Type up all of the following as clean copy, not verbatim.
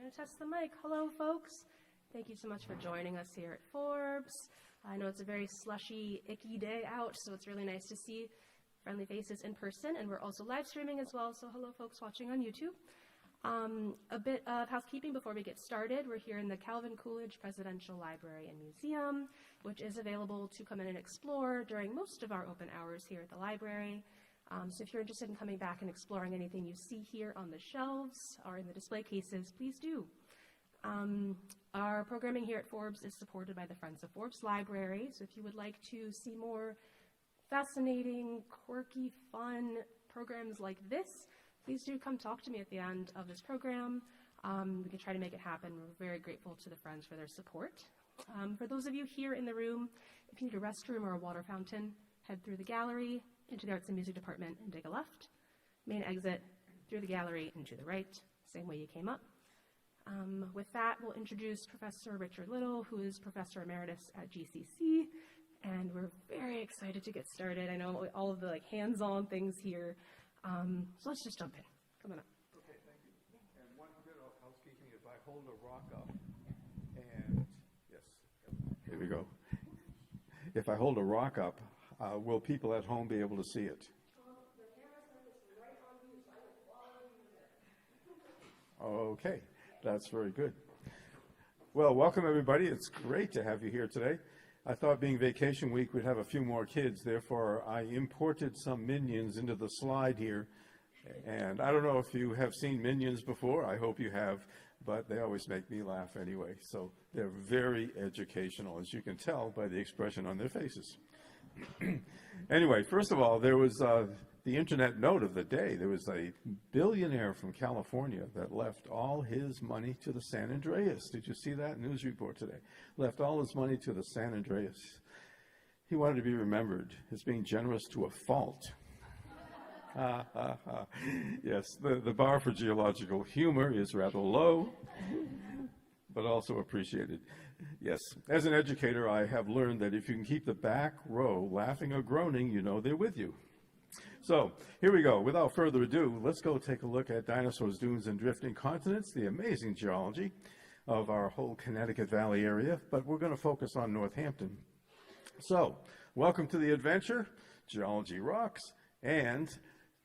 going to test the mic. Hello, folks. Thank you so much for joining us here at Forbes. I know it's a very slushy, icky day out, so it's really nice to see friendly faces in person, and we're also live streaming as well, so hello, folks watching on YouTube. A bit of housekeeping before we get started. We're here in the Calvin Coolidge Presidential Library and Museum, which is available to come in and explore during most of our open hours here at the library. So if you're interested in coming back and exploring anything you see here on the shelves or in the display cases, please do. Our programming here at Forbes is supported by the Friends of Forbes Library, so if you would like to see more fascinating, quirky, fun programs like this, please do come talk to me at the end of this program. We can try to make it happen. We're very grateful to the Friends for their support. For those of you here in the room, if you need a restroom or a water fountain, head through the gallery into the Arts and Music Department and take a left. Main exit through the gallery and to the right, same way you came up. With that, we'll introduce Professor Richard Little, who is Professor Emeritus at GCC, and we're very excited to get started. I know all of the hands-on things here. So let's just jump in. Come on up. Okay, thank you. And one bit of housekeeping, if I hold a rock up, and yes, here we go. If I hold a rock up, will people at home be able to see it? The camera's right on you, so I will follow you there. Okay, that's very good. Well, welcome everybody. It's great to have you here today. I thought being vacation week, we'd have a few more kids. Therefore, I imported some Minions into the slide here. And I don't know if you have seen Minions before. I hope you have, but they always make me laugh anyway. So they're very educational, as you can tell by the expression on their faces. Anyway, first of all, there was the internet note of the day. There was a billionaire from California that left all his money to the San Andreas. Did you see that news report today? Left all his money to the San Andreas. He wanted to be remembered as being generous to a fault. Yes, the bar for geological humor is rather low, but also appreciated. Yes, as an educator, I have learned that if you can keep the back row laughing or groaning, you know they're with you. So here we go. Without further ado, let's go take a look at dinosaurs, dunes, and drifting continents, the amazing geology of our whole Connecticut Valley area, but we're going to focus on Northampton. So welcome to the adventure. Geology rocks, and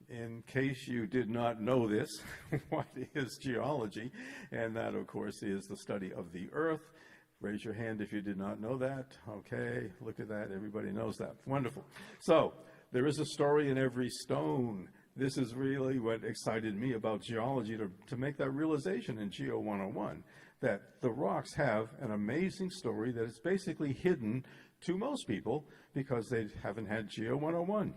in case you did not know this, what is geology? And that, of course, is the study of the earth. Raise your hand if you did not know that. Okay, look at that. Everybody knows that. Wonderful. So there is a story in every stone. This is really what excited me about geology, to make that realization in Geo 101, that the rocks have an amazing story that is basically hidden to most people because they haven't had Geo 101.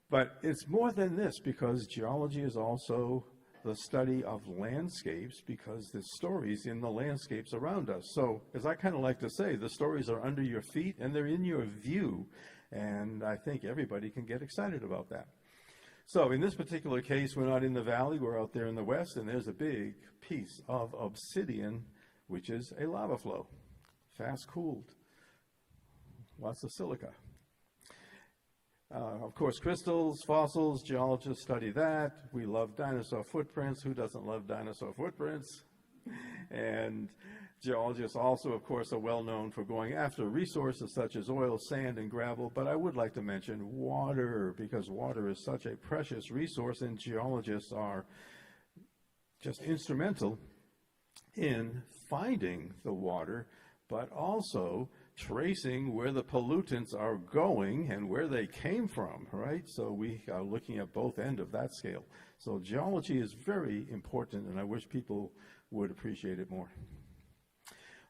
But it's more than this, because geology is also the study of landscapes, because the stories in the landscapes around us. So, as I kind of like to say, the stories are under your feet and they're in your view. And I think everybody can get excited about that. So in this particular case, we're not in the valley, we're out there in the west, and there's a big piece of obsidian, which is a lava flow, fast cooled. Lots of silica. Of course, crystals, fossils, geologists study that. We love dinosaur footprints. Who doesn't love dinosaur footprints? And geologists also, of course, are well known for going after resources such as oil, sand, and gravel. But I would like to mention water, because water is such a precious resource, and geologists are just instrumental in finding the water, but also tracing where the pollutants are going and where they came from, right? So we are looking at both ends of that scale. So geology is very important, and I wish people would appreciate it more.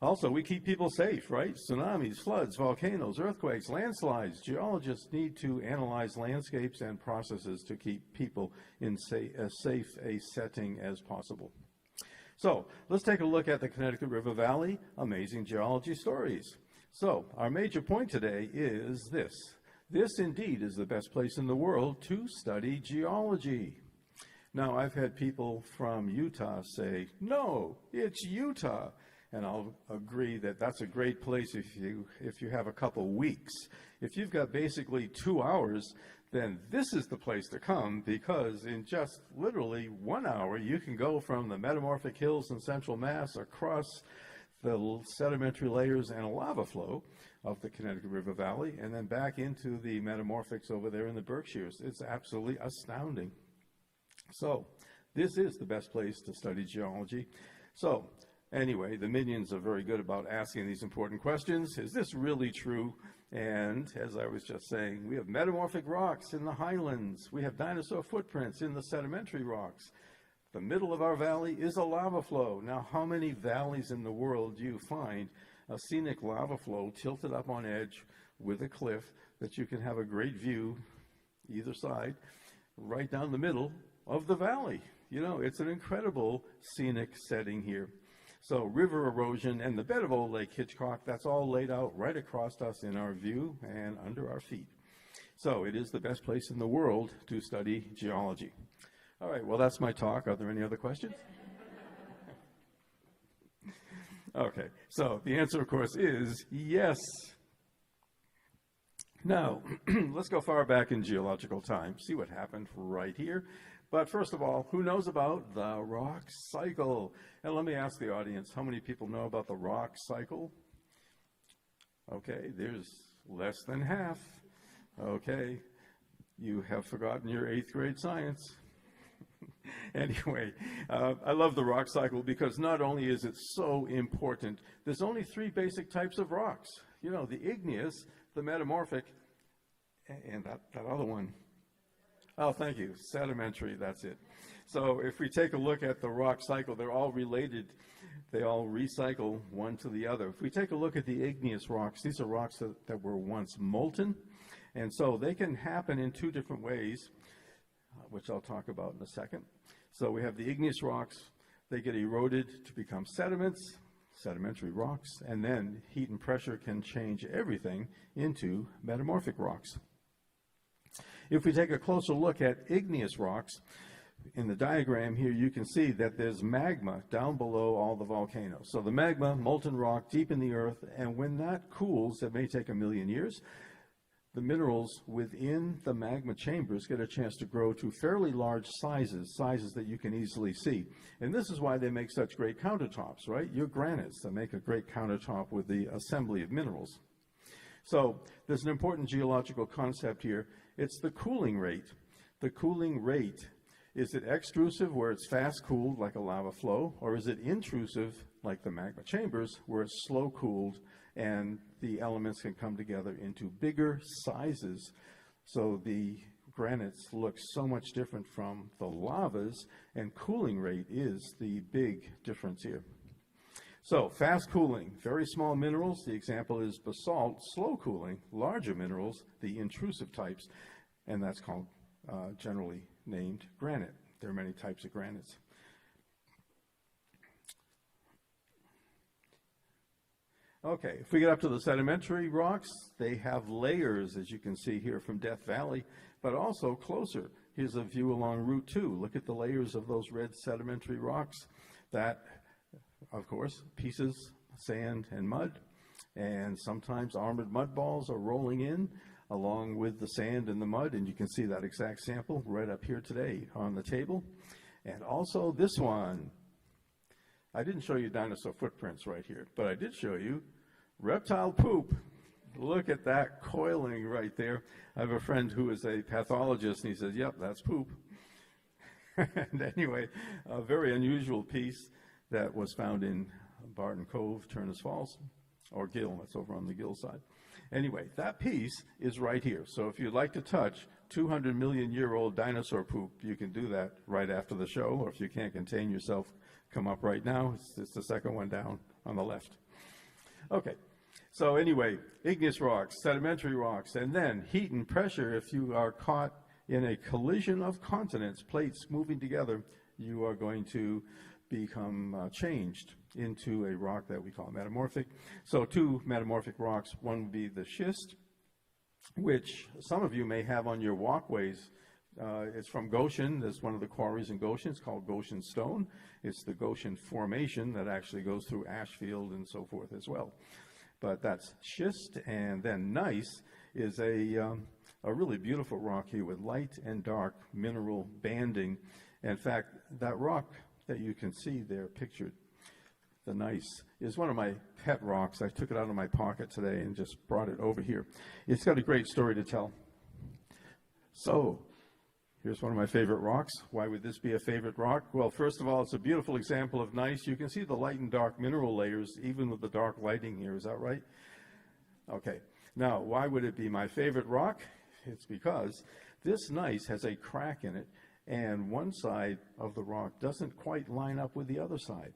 Also, we keep people safe, right? Tsunamis, floods, volcanoes, earthquakes, landslides. Geologists need to analyze landscapes and processes to keep people in as safe a setting as possible. So let's take a look at the Connecticut River Valley, amazing geology stories. So our major point today is this. This indeed is the best place in the world to study geology. Now, I've had people from Utah say, no, it's Utah. And I'll agree that that's a great place if you have a couple weeks. If you've got basically 2 hours, then this is the place to come, because in just literally 1 hour, you can go from the metamorphic hills in central Mass across the sedimentary layers and a lava flow of the Connecticut River Valley, and then back into the metamorphics over there in the Berkshires. It's absolutely astounding. So this is the best place to study geology. So anyway, the minions are very good about asking these important questions. Is this really true? And as I was just saying, we have metamorphic rocks in the highlands. We have dinosaur footprints in the sedimentary rocks. The middle of our valley is a lava flow. Now, how many valleys in the world do you find a scenic lava flow tilted up on edge with a cliff that you can have a great view either side, right down the middle of the valley? You know, it's an incredible scenic setting here. So river erosion and the bed of old Lake Hitchcock, that's all laid out right across us in our view and under our feet. So it is the best place in the world to study geology. All right, well, that's my talk. Are there any other questions? Okay, so the answer, of course, is yes. Now, let's go far back in geological time, see what happened right here. But first of all, who knows about the rock cycle? And let me ask the audience, how many people know about the rock cycle? Okay, there's less than half. Okay, you have forgotten your 8th grade science. Anyway, I love the rock cycle because not only is it so important, there's only 3 basic types of rocks. You know, the igneous, the metamorphic, and that other one. Oh, thank you. Sedimentary, that's it. So if we take a look at the rock cycle, they're all related. They all recycle one to the other. If we take a look at the igneous rocks, these are rocks that were once molten. And so they can happen in 2 different ways, which I'll talk about in a second. So we have the igneous rocks. They get eroded to become sediments, sedimentary rocks, and then heat and pressure can change everything into metamorphic rocks. If we take a closer look at igneous rocks, in the diagram here, you can see that there's magma down below all the volcanoes. So the magma, molten rock deep in the earth, and when that cools, it may take 1 million years, the minerals within the magma chambers get a chance to grow to fairly large sizes that you can easily see. And this is why they make such great countertops, right? Your granites that make a great countertop with the assembly of minerals. So there's an important geological concept here. It's the cooling rate. The cooling rate, is it extrusive, where it's fast cooled like a lava flow, or is it intrusive like the magma chambers, where it's slow cooled and the elements can come together into bigger sizes? So the granites look so much different from the lavas, and cooling rate is the big difference here. So fast cooling, very small minerals. The example is basalt. Slow cooling, larger minerals, the intrusive types, and that's called generally named granite. There are many types of granites. Okay, if we get up to the sedimentary rocks, they have layers, as you can see here from Death Valley, but also closer. Here's a view along Route 2. Look at the layers of those red sedimentary rocks. That, of course, pieces, sand, and mud. And sometimes armored mud balls are rolling in along with the sand and the mud, and you can see that exact sample right up here today on the table. And also this one. I didn't show you dinosaur footprints right here, but I did show you reptile poop. Look at that coiling right there. I have a friend who is a pathologist, and he says, yep, that's poop. And anyway, a very unusual piece that was found in Barton Cove, Turners Falls, or Gill. That's over on the Gill side. Anyway, that piece is right here. So if you'd like to touch 200 million year old dinosaur poop, you can do that right after the show, or if you can't contain yourself, come up right now. It's the second one down on the left. Okay, so anyway, igneous rocks, sedimentary rocks, and then heat and pressure. If you are caught in a collision of continents, plates moving together, you are going to become changed into a rock that we call metamorphic. So 2 metamorphic rocks. One would be the schist, which some of you may have on your walkways. It's from Goshen. There's one of the quarries in Goshen. It's called Goshen Stone. It's the Goshen Formation that actually goes through Ashfield and so forth as well. But that's schist. And then gneiss is a a really beautiful rock here with light and dark mineral banding. In fact, that rock that you can see there pictured, the gneiss, is one of my pet rocks. I took it out of my pocket today and just brought it over here. It's got a great story to tell. So, here's one of my favorite rocks. Why would this be a favorite rock? Well, first of all, it's a beautiful example of gneiss. You can see the light and dark mineral layers, even with the dark lighting here. Is that right? Okay. Now, why would it be my favorite rock? It's because this gneiss has a crack in it, and one side of the rock doesn't quite line up with the other side.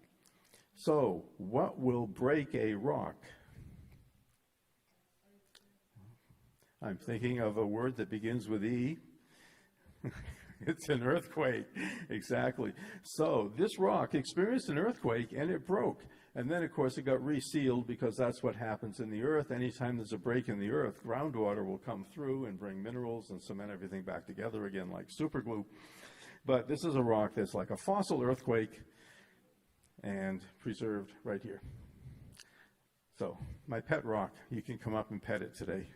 So, what will break a rock? I'm thinking of a word that begins with E. It's an earthquake. Exactly. So, this rock experienced an earthquake and it broke. And then, of course, it got resealed because that's what happens in the earth. Anytime there's a break in the earth, groundwater will come through and bring minerals and cement everything back together again like super glue. But this is a rock that's like a fossil earthquake and preserved right here. So, my pet rock, you can come up and pet it today.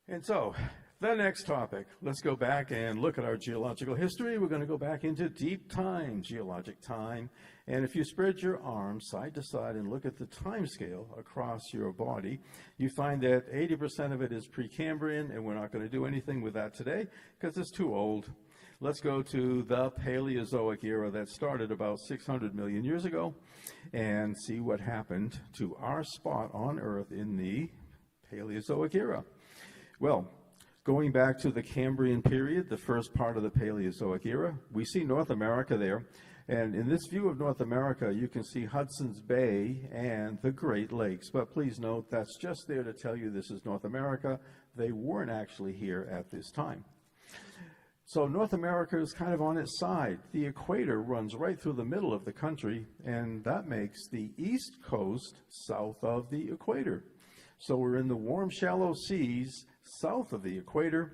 And so, the next topic, let's go back and look at our geological history. We're going to go back into deep time, geologic time. And if you spread your arms side to side and look at the time scale across your body, you find that 80% of it is Precambrian, and we're not going to do anything with that today because it's too old. Let's go to the Paleozoic era that started about 600 million years ago and see what happened to our spot on Earth in the Paleozoic era. Well, going back to the Cambrian period, the first part of the Paleozoic era, we see North America there. And in this view of North America, you can see Hudson's Bay and the Great Lakes. But please note, that's just there to tell you this is North America. They weren't actually here at this time. So North America is kind of on its side. The equator runs right through the middle of the country, and that makes the east coast south of the equator. So we're in the warm, shallow seas south of the equator.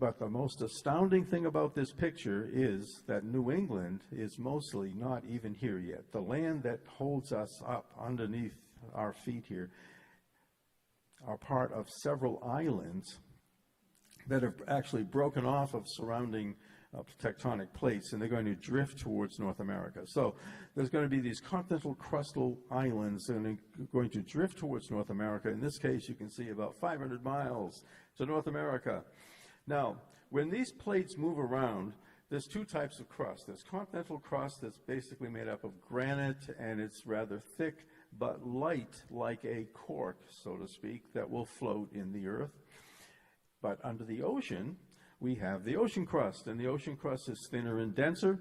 But the most astounding thing about this picture is that New England is mostly not even here yet. The land that holds us up underneath our feet here are part of several islands that have actually broken off of surrounding tectonic plates, and they're going to drift towards North America. So there's going to be these continental crustal islands that are going to drift towards North America. In this case, you can see about 500 miles to North America. Now, when these plates move around, there's two types of crust. There's continental crust that's basically made up of granite, and it's rather thick but light, like a cork, so to speak, that will float in the earth. But under the ocean, we have the ocean crust, and the ocean crust is thinner and denser,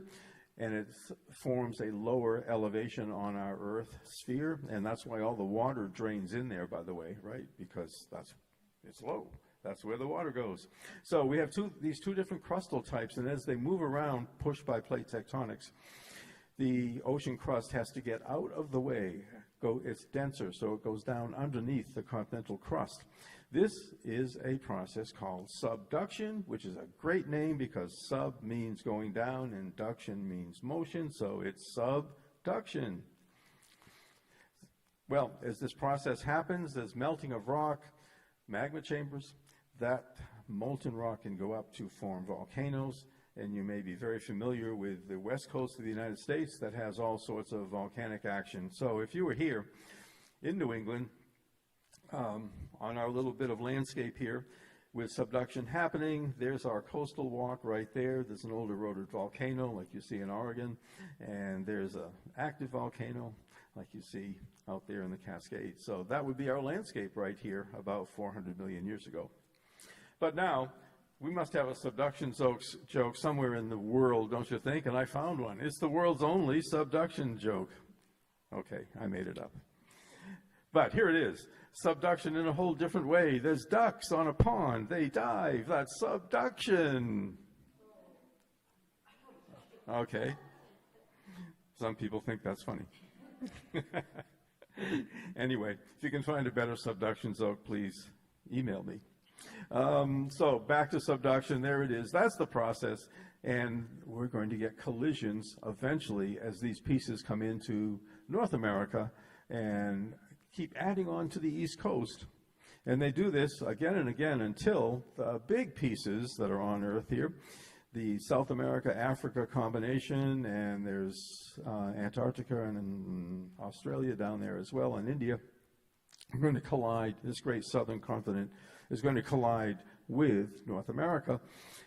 and it forms a lower elevation on our Earth sphere, and that's why all the water drains in there, by the way, right? Because it's low. That's where the water goes. So we have these two different crustal types, and as they move around, pushed by plate tectonics, the ocean crust has to get out of the way. It's denser, so it goes down underneath the continental crust. This is a process called subduction, which is a great name because sub means going down and duction means motion, so it's subduction. Well, as this process happens, there's melting of rock, magma chambers. That molten rock can go up to form volcanoes, and you may be very familiar with the west coast of the United States that has all sorts of volcanic action. So if you were here in New England, on our little bit of landscape here, with subduction happening, there's our coastal walk right there. There's an old eroded volcano like you see in Oregon, and there's an active volcano like you see out there in the Cascades. So that would be our landscape right here about 400 million years ago. But now, we must have a subduction joke somewhere in the world, don't you think? And I found one. It's the world's only subduction joke. Okay, I made it up. But here it is. Subduction in a whole different way. There's ducks on a pond. They dive. That's subduction. Okay. Some people think that's funny. Anyway, if you can find a better subduction joke, please email me. So back to subduction. There it is. That's the process. And we're going to get collisions eventually as these pieces come into North America and keep adding on to the East Coast. And they do this again and again until the big pieces that are on Earth here, the South America-Africa combination, and there's Antarctica and Australia down there as well, and India, are going to collide. This great southern continent is going to collide with North America,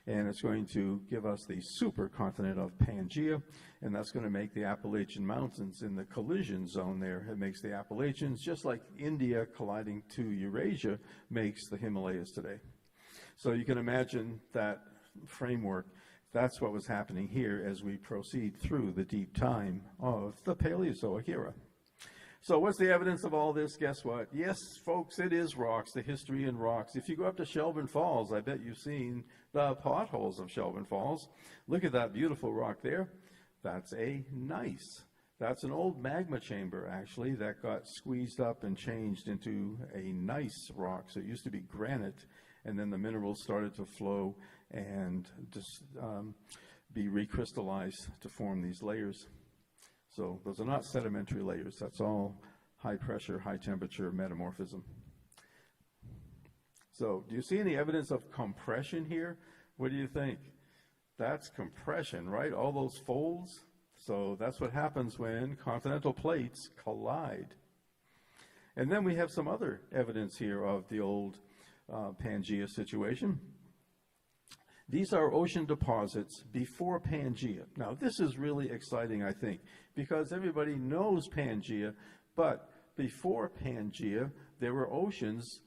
and it's going to give us the supercontinent of Pangaea, and that's going to make the Appalachian Mountains in the collision zone there. It makes the Appalachians, just like India colliding to Eurasia makes the Himalayas today. So you can imagine that framework. That's what was happening here as we proceed through the deep time of the Paleozoic era. So what's the evidence of all this? Guess what? Yes, folks, it is rocks, the history in rocks. If you go up to Shelburne Falls, I bet you've seen the potholes of Shelburne Falls. Look at that beautiful rock there. That's a gneiss. That's an old magma chamber, actually, that got squeezed up and changed into a gneiss rock. So it used to be granite, and then the minerals started to flow and just be recrystallized to form these layers. So those are not sedimentary layers. That's all high pressure, high temperature metamorphism. So do you see any evidence of compression here? What do you think? That's compression, right? All those folds. So that's what happens when continental plates collide. And then we have some other evidence here of the old Pangaea situation. These are ocean deposits before Pangaea. Now, this is really exciting, I think, because everybody knows Pangaea, but before Pangaea, there were oceans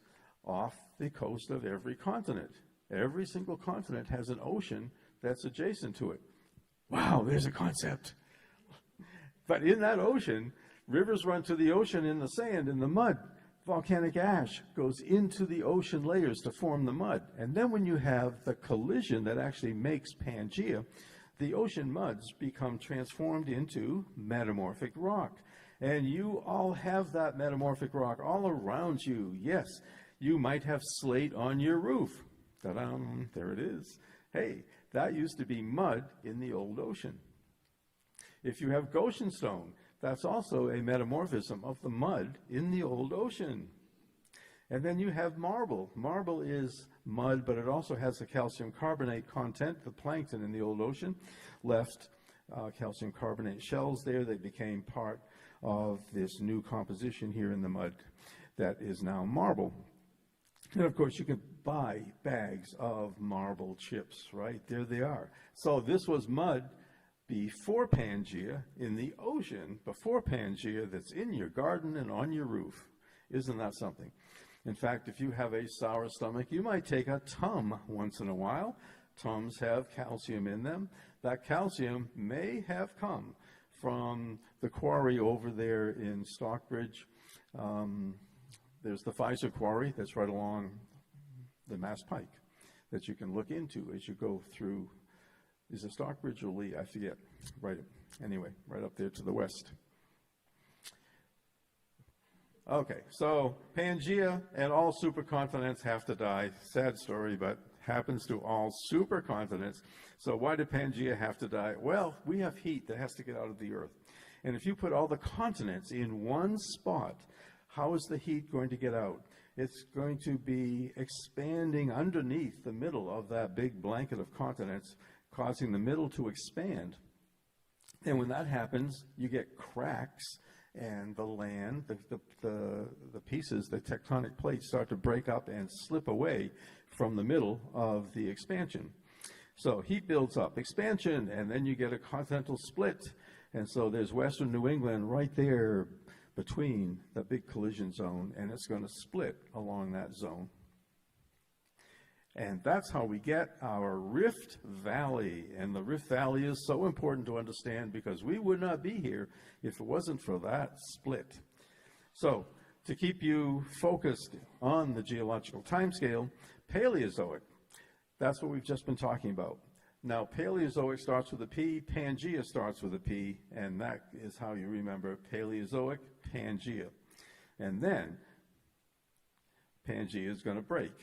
off the coast of every continent. Every single continent has an ocean that's adjacent to it. Wow, there's a concept. But in that ocean, rivers run to the ocean in the sand, in the mud. Volcanic ash goes into the ocean layers to form the mud. And then when you have the collision that actually makes Pangaea, the ocean muds become transformed into metamorphic rock. And you all have that metamorphic rock all around you. Yes, you might have slate on your roof. Ta-da, there it is. Hey, that used to be mud in the old ocean. If you have Goshen stone, that's also a metamorphism of the mud in the old ocean. And then you have marble. Marble is mud, but it also has a calcium carbonate content. The plankton in the old ocean left calcium carbonate shells there. They became part of this new composition here in the mud that is now marble. And of course, you can buy bags of marble chips, right? There they are. So this was mud before Pangaea in the ocean, before Pangaea, that's in your garden and on your roof. Isn't that something? In fact, if you have a sour stomach, you might take a tum once in a while. Tums have calcium in them. That calcium may have come from the quarry over there in Stockbridge. There's the Pfizer quarry that's right along the Mass Pike that you can look into as you go through. Is it Stockbridge or Lee? I forget. Right. Anyway, right up there to the west. Okay, so Pangaea and all supercontinents have to die. Sad story, but happens to all supercontinents. So why did Pangaea have to die? Well, we have heat that has to get out of the Earth. And if you put all the continents in one spot, how is the heat going to get out? It's going to be expanding underneath the middle of that big blanket of continents, causing the middle to expand. And when that happens, you get cracks, and the land, the pieces, the tectonic plates start to break up and slip away from the middle of the expansion. So heat builds up, expansion, and then you get a continental split. And so there's western New England right there between the big collision zone, and it's going to split along that zone. And that's how we get our Rift Valley. And the Rift Valley is so important to understand because we would not be here if it wasn't for that split. So to keep you focused on the geological timescale, Paleozoic, that's what we've just been talking about. Now, Paleozoic starts with a P, Pangaea starts with a P, and that is how you remember Paleozoic, Pangaea. And then Pangaea is going to break.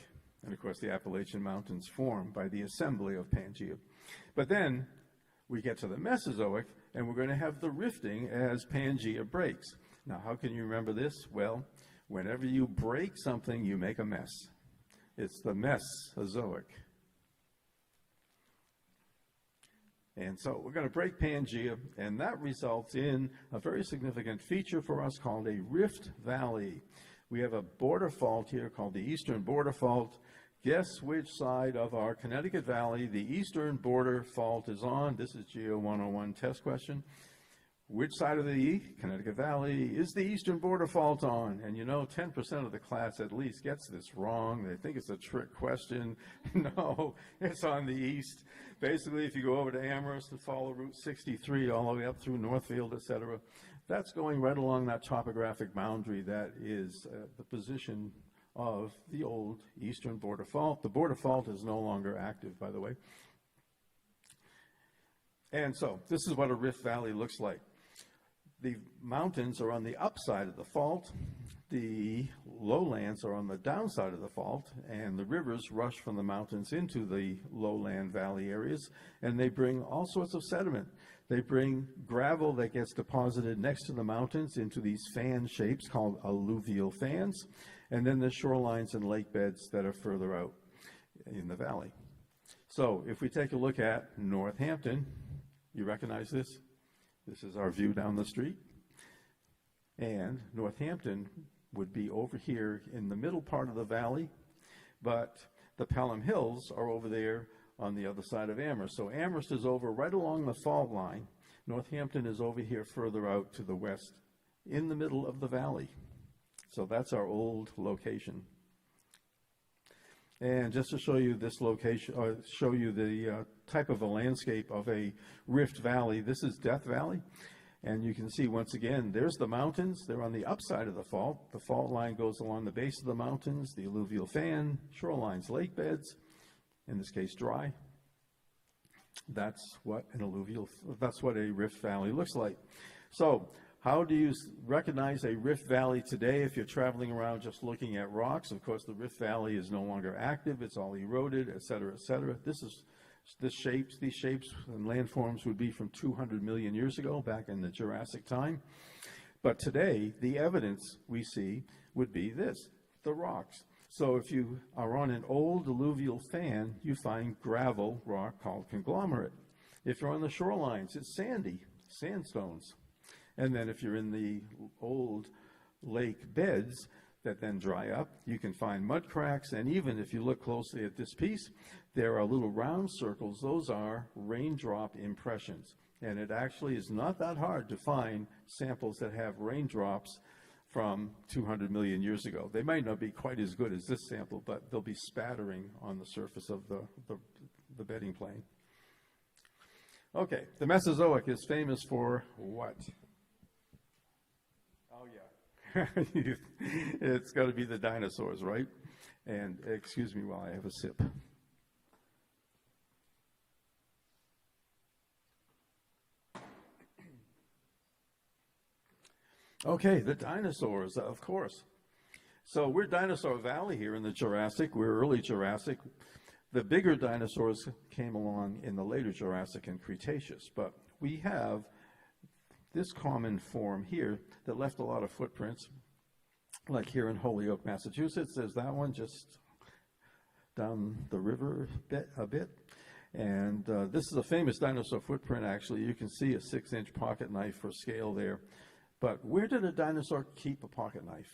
And of course, the Appalachian Mountains form by the assembly of Pangea. But then we get to the Mesozoic, and we're going to have the rifting as Pangea breaks. Now, how can you remember this? Well, whenever you break something, you make a mess. It's the Mesozoic. And so we're going to break Pangea, and that results in a very significant feature for us called a rift valley. We have a border fault here called the Eastern Border Fault. Guess which side of our Connecticut Valley the Eastern Border Fault is on? This is Geo 101 test question. Which side of the Connecticut Valley is the Eastern Border Fault on? And you know, 10% of the class at least gets this wrong. They think it's a trick question. No, it's on the east. Basically, if you go over to Amherst and follow Route 63 all the way up through Northfield, etc., that's going right along that topographic boundary that is the position of the old Eastern Border Fault. The Border Fault is no longer active, by the way. And so this is what a rift valley looks like. The mountains are on the upside of the fault. The lowlands are on the downside of the fault, and the rivers rush from the mountains into the lowland valley areas, and they bring all sorts of sediment. They bring gravel that gets deposited next to the mountains into these fan shapes called alluvial fans, and then the shorelines and lake beds that are further out in the valley. So if we take a look at Northampton, you recognize this? This is our view down the street. And Northampton would be over here in the middle part of the valley, but the Pelham Hills are over there on the other side of Amherst. So Amherst is over right along the fault line. Northampton is over here further out to the west in the middle of the valley. So that's our old location. And just to show you this location, or show you the type of a landscape of a rift valley, this is Death Valley. And you can see once again, there's the mountains. They're on the upside of the fault. The fault line goes along the base of the mountains, the alluvial fan, shorelines, lake beds, in this case dry. That's what a rift valley looks like. So how do you recognize a rift valley today if you're traveling around just looking at rocks? Of course, the rift valley is no longer active. It's all eroded, et cetera, et cetera. These shapes and landforms would be from 200 million years ago, back in the Jurassic time. But today, the evidence we see would be this, the rocks. So if you are on an old alluvial fan, you find gravel rock called conglomerate. If you're on the shorelines, it's sandy, sandstones. And then if you're in the old lake beds that then dry up, you can find mud cracks. And even if you look closely at this piece, there are little round circles. Those are raindrop impressions. And it actually is not that hard to find samples that have raindrops from 200 million years ago. They might not be quite as good as this sample, but they'll be spattering on the surface of the bedding plane. Okay, the Mesozoic is famous for what? Oh, yeah. It's got to be the dinosaurs, right? And excuse me while I have a sip. Okay, the dinosaurs, of course. So we're Dinosaur Valley here in the Jurassic. We're early Jurassic. The bigger dinosaurs came along in the later Jurassic and Cretaceous, but we have this common form here that left a lot of footprints, like here in Holyoke, Massachusetts. There's that one just down the river a bit. And this is a famous dinosaur footprint, actually. You can see a 6-inch pocket knife for scale there. But where did a dinosaur keep a pocket knife?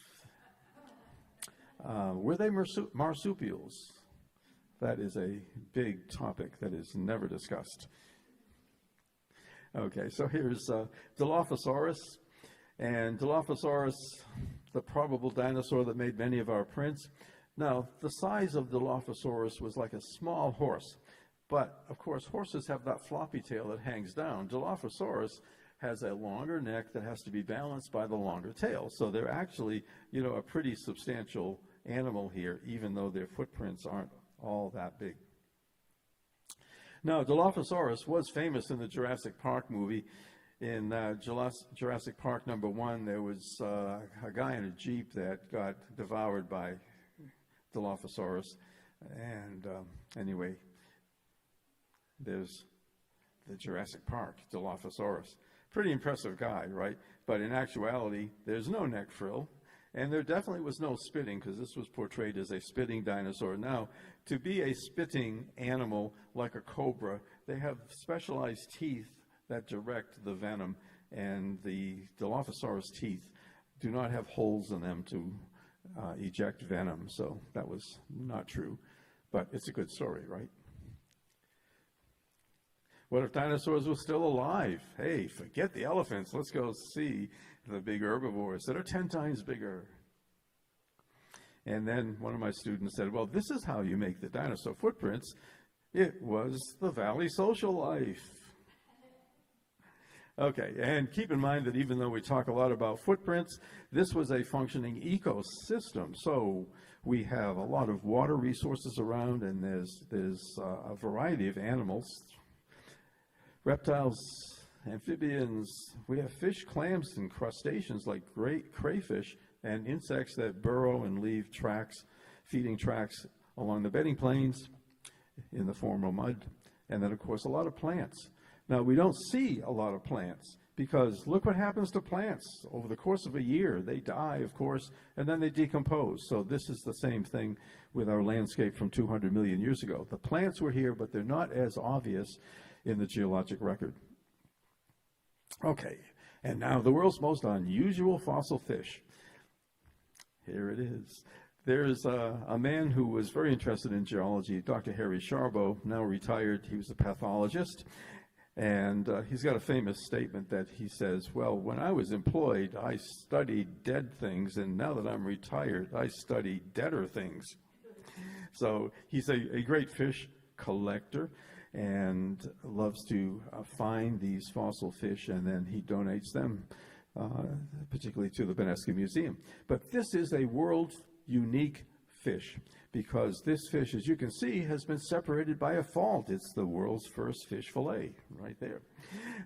Were they marsupials? That is a big topic that is never discussed. Okay, so here's Dilophosaurus. And Dilophosaurus, the probable dinosaur that made many of our prints. Now, the size of Dilophosaurus was like a small horse. But, of course, horses have that floppy tail that hangs down. Dilophosaurus has a longer neck that has to be balanced by the longer tail. So they're actually, a pretty substantial animal here, even though their footprints aren't all that big. Now, Dilophosaurus was famous in the Jurassic Park movie. In Jurassic Park #1, there was a guy in a Jeep that got devoured by Dilophosaurus. And anyway, there's the Jurassic Park, Dilophosaurus. Pretty impressive guy, right? But in actuality, there's no neck frill, and there definitely was no spitting, because this was portrayed as a spitting dinosaur. Now, to be a spitting animal like a cobra, they have specialized teeth that direct the venom, and the Dilophosaurus teeth do not have holes in them to eject venom, so that was not true. But it's a good story, right? What if dinosaurs were still alive? Hey, forget the elephants. Let's go see the big herbivores that are 10 times bigger. And then one of my students said, well, this is how you make the dinosaur footprints. It was the valley social life. Okay, and keep in mind that even though we talk a lot about footprints, this was a functioning ecosystem. So we have a lot of water resources around, and there's a variety of animals, reptiles, amphibians. We have fish, clams, and crustaceans like great crayfish, and insects that burrow and leave tracks, feeding tracks along the bedding plains in the form of mud. And then, of course, a lot of plants. Now, we don't see a lot of plants because look what happens to plants. Over the course of a year, they die, of course, and then they decompose. So this is the same thing with our landscape from 200 million years ago. The plants were here, but they're not as obvious in the geologic record. Okay, and now the world's most unusual fossil fish. Here it is. There's a man who was very interested in geology, Dr. Harry Sharbow, now retired. He was a pathologist. And he's got a famous statement that he says, well, when I was employed, I studied dead things, and now that I'm retired, I study deader things. So he's a great fish collector and loves to find these fossil fish, and then he donates them, particularly to the Benesky Museum. But this is a world-unique fish, because this fish, as you can see, has been separated by a fault. It's the world's first fish fillet right there.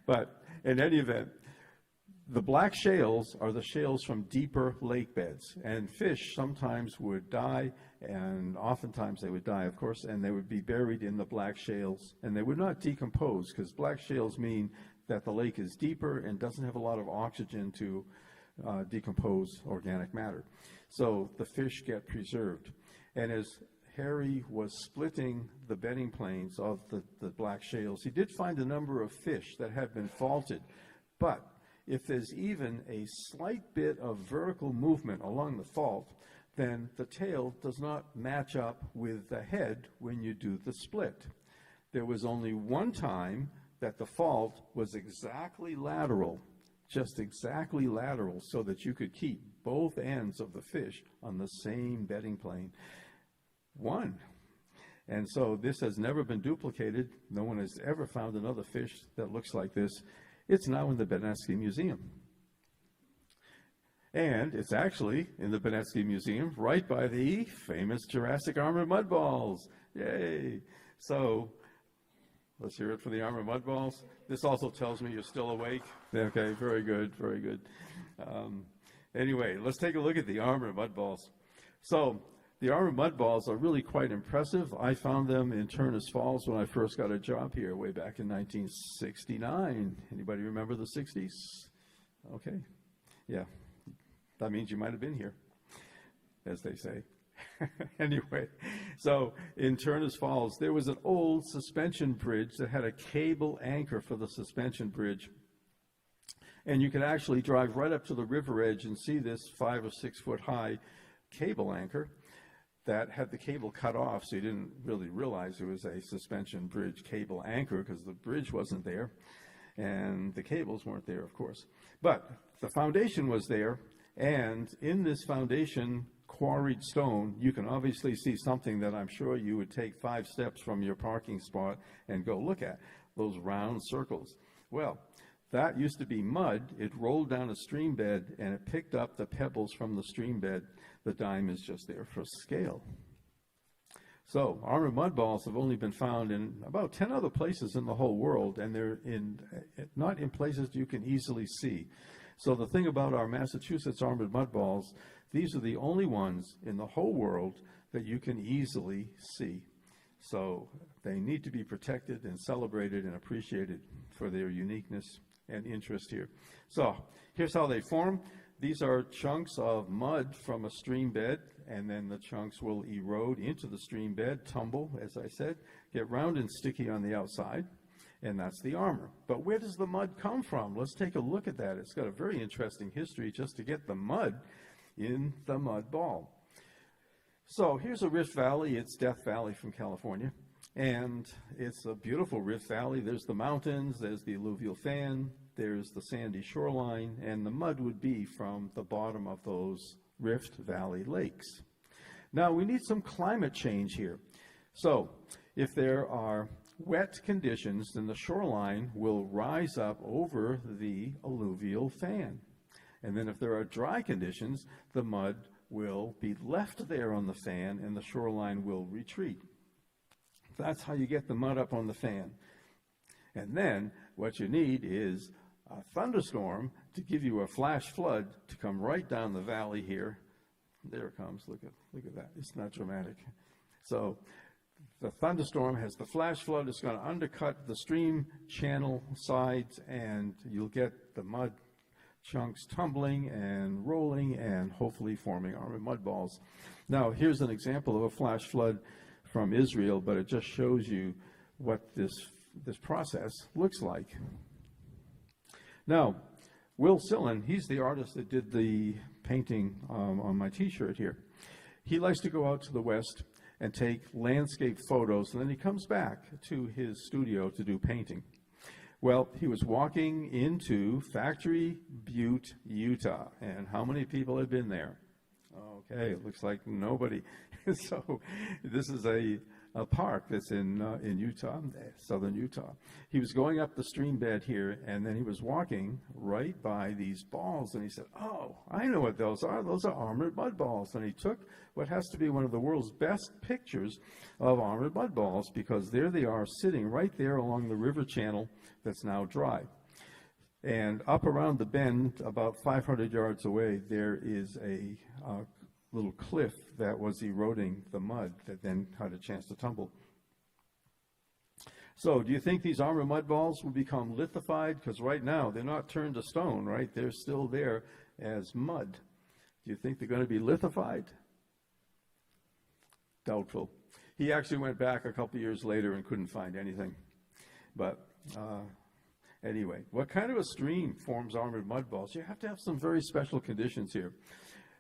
But in any event, the black shales are the shales from deeper lake beds, and fish sometimes would die, and oftentimes they would die, of course, and they would be buried in the black shales, and they would not decompose, because black shales mean that the lake is deeper and doesn't have a lot of oxygen to decompose organic matter. So the fish get preserved. And as Harry was splitting the bedding planes of the black shales, he did find a number of fish that had been faulted. But if there's even a slight bit of vertical movement along the fault, then the tail does not match up with the head when you do the split. There was only one time that the fault was exactly lateral, just exactly lateral, so that you could keep both ends of the fish on the same bedding plane. One. And so this has never been duplicated. No one has ever found another fish that looks like this. It's now in the Benesky Museum. And it's actually in the Benesky Museum right by the famous Jurassic Armored Mud Balls. Yay! So let's hear it for the Armored Mud Balls. This also tells me you're still awake. Okay, very good, very good. Anyway, let's take a look at the Armored Mud Balls. So the Armored Mud Balls are really quite impressive. I found them in Turners Falls when I first got a job here way back in 1969. Anybody remember the 60s? Okay, yeah. That means you might have been here, as they say. Anyway, so in Turners Falls, there was an old suspension bridge that had a cable anchor for the suspension bridge. And you could actually drive right up to the river edge and see this 5 or 6 foot high cable anchor that had the cable cut off, so you didn't really realize it was a suspension bridge cable anchor because the bridge wasn't there and the cables weren't there, of course. But the foundation was there, and in this foundation quarried stone, you can obviously see something that I'm sure you would take 5 steps from your parking spot and go look at, those round circles. Well, that used to be mud. It rolled down a stream bed and it picked up the pebbles from the stream bed. The dime is just there for scale. So armored mud balls have only been found in about 10 other places in the whole world, and they're not in places you can easily see. So the thing about our Massachusetts Armored Mud Balls, these are the only ones in the whole world that you can easily see. So they need to be protected and celebrated and appreciated for their uniqueness and interest here. So here's how they form. These are chunks of mud from a stream bed, and then the chunks will erode into the stream bed, tumble, as I said, get round and sticky on the outside, and that's the armor. But where does the mud come from? Let's take a look at that. It's got a very interesting history just to get the mud in the mud ball. So here's a rift valley. It's Death Valley from California, and it's a beautiful rift valley. There's the mountains, there's the alluvial fan, there's the sandy shoreline, and the mud would be from the bottom of those Rift Valley lakes. Now, we need some climate change here. So if there are wet conditions, then the shoreline will rise up over the alluvial fan. And then if there are dry conditions, the mud will be left there on the fan and the shoreline will retreat. That's how you get the mud up on the fan. And then what you need is a thunderstorm to give you a flash flood to come right down the valley here. There it comes. Look at that. It's not dramatic. So the thunderstorm has the flash flood. It's going to undercut the stream channel sides, and you'll get the mud chunks tumbling and rolling and hopefully forming armored mud balls. Now, here's an example of a flash flood from Israel, but it just shows you what this process looks like. Now, Will Sillen, he's the artist that did the painting on my t-shirt here. He likes to go out to the west and take landscape photos, and then he comes back to his studio to do painting. Well, he was walking into Factory Butte, Utah, and how many people had been there? Okay, it looks like nobody. So this is a park that's in Utah, southern Utah. He was going up the stream bed here, and then he was walking right by these balls, and he said, "Oh, I know what those are. Those are armored mud balls." And he took what has to be one of the world's best pictures of armored mud balls, because there they are sitting right there along the river channel that's now dry. And up around the bend, about 500 yards away, there is a little cliff that was eroding the mud that then had a chance to tumble. So do you think these armored mud balls will become lithified? Because right now they're not turned to stone, right? They're still there as mud. Do you think they're going to be lithified? Doubtful. He actually went back a couple years later and couldn't find anything. But anyway, what kind of a stream forms armored mud balls? You have to have some very special conditions here.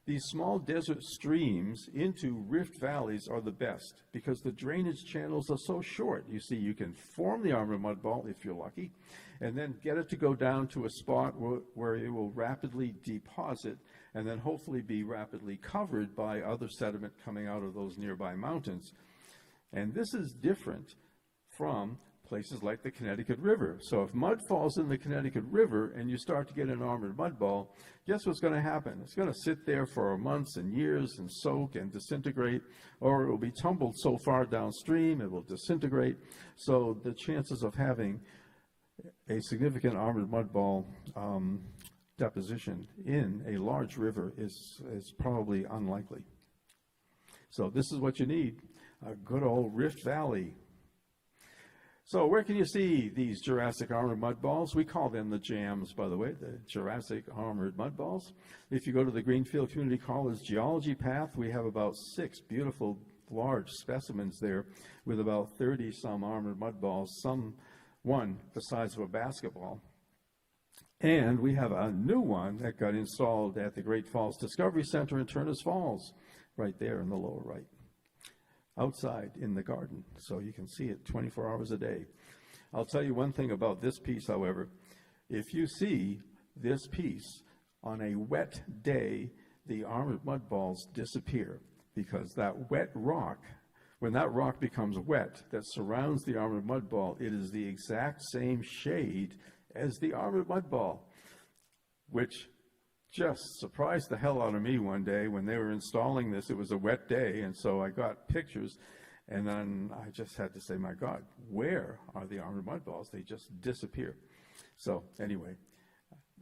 These small desert streams into rift valleys are the best because the drainage channels are so short. You see, you can form the armored mud ball if you're lucky, and then get it to go down to a spot where it will rapidly deposit and then hopefully be rapidly covered by other sediment coming out of those nearby mountains. And this is different from places like the Connecticut River. So if mud falls in the Connecticut River and you start to get an armored mud ball, guess what's going to happen? It's going to sit there for months and years and soak and disintegrate, or it will be tumbled so far downstream it will disintegrate. So the chances of having a significant armored mud ball deposition in a large river is probably unlikely. So this is what you need, a good old Rift Valley. So where can you see these Jurassic Armored Mud Balls? We call them the JAMS, by the way, the Jurassic Armored Mud Balls. If you go to the Greenfield Community College Geology Path, we have about 6 beautiful large specimens there with about 30-some armored mud balls, some one the size of a basketball. And we have a new one that got installed at the Great Falls Discovery Center in Turners Falls, right there in the lower right, outside in the garden, so you can see it 24 hours a day. I'll tell you one thing about this piece, however. If you see this piece on a wet day, the armored mud balls disappear because that wet rock, when that rock becomes wet that surrounds the armored mud ball, it is the exact same shade as the armored mud ball, which just surprised the hell out of me one day when they were installing this. It was a wet day, and so I got pictures, and then I just had to say, my God, where are the armored mud balls? They just disappear. So anyway,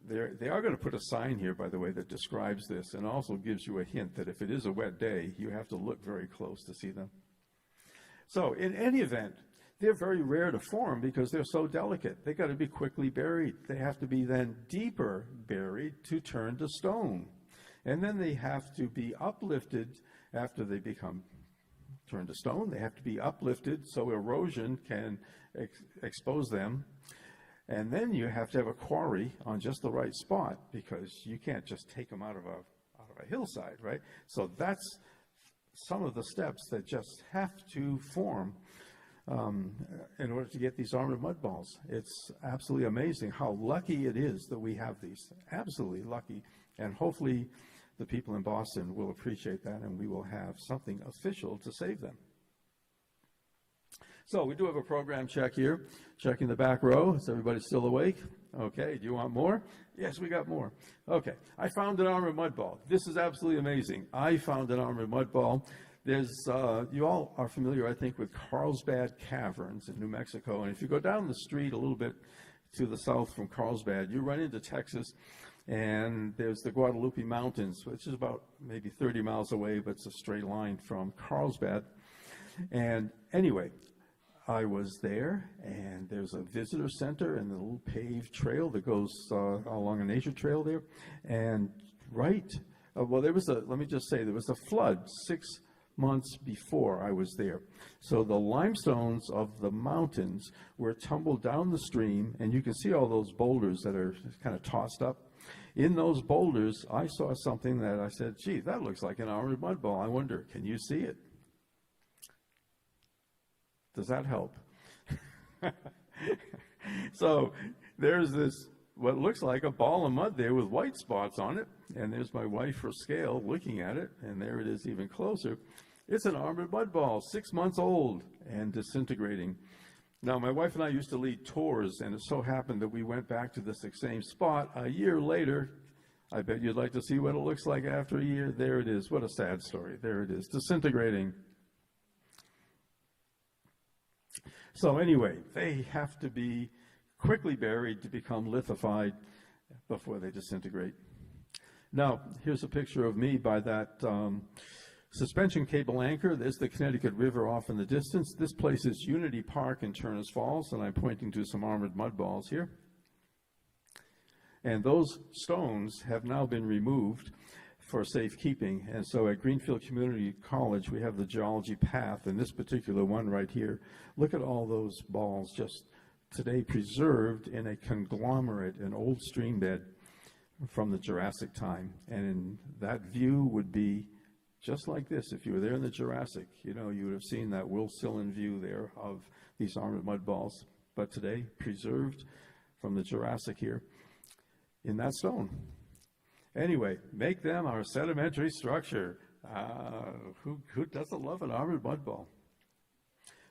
they are going to put a sign here, by the way, that describes this and also gives you a hint that if it is a wet day, you have to look very close to see them. So in any event, they're very rare to form because they're so delicate. They got to be quickly buried. They have to be then deeper buried to turn to stone. And then they have to be uplifted after they become turned to stone. They have to be uplifted so erosion can expose them. And then you have to have a quarry on just the right spot because you can't just take them out of a hillside, right? So that's some of the steps that just have to form in order to get these armored mud balls. It's absolutely amazing how lucky it is that we have these. Absolutely lucky. And hopefully the people in Boston will appreciate that and we will have something official to save them. So we do have a program check here. Checking the back row. Is everybody still awake? Okay. Do you want more? Yes, we got more. Okay. I found an armored mud ball. This is absolutely amazing. I found an armored mud ball. There's, you all are familiar, I think, with Carlsbad Caverns in New Mexico. And if you go down the street a little bit to the south from Carlsbad, you run into Texas, and there's the Guadalupe Mountains, which is about maybe 30 miles away, but it's a straight line from Carlsbad. And anyway, I was there, and there's a visitor center and a little paved trail that goes along a nature trail there. And well, let me just say, there was a flood 6 months before I was there. So the limestones of the mountains were tumbled down the stream, and you can see all those boulders that are kind of tossed up. In those boulders, I saw something that I said, gee, that looks like an armored mud ball. I wonder, can you see it? Does that help? So there's this, what looks like a ball of mud there with white spots on it. And there's my wife for scale looking at it. And there it is even closer. It's an armored mud ball, 6 months old and disintegrating. Now, my wife and I used to lead tours, and it so happened that we went back to this same spot a year later. I bet you'd like to see what it looks like after a year. There it is. What a sad story. There it is, disintegrating. So anyway, they have to be quickly buried to become lithified before they disintegrate. Now, here's a picture of me by that suspension cable anchor. There's the Connecticut River off in the distance. This place is Unity Park in Turners Falls, and I'm pointing to some armored mud balls here. And those stones have now been removed for safekeeping. And so at Greenfield Community College, we have the geology path, and this particular one right here. Look at all those balls just today preserved in a conglomerate, an old stream bed from the Jurassic time. And that view would be just like this. If you were there in the Jurassic, you would have seen that Will-Sillen view there of these armored mud balls. But today, preserved from the Jurassic here in that stone. Anyway, make them our sedimentary structure. Who doesn't love an armored mud ball?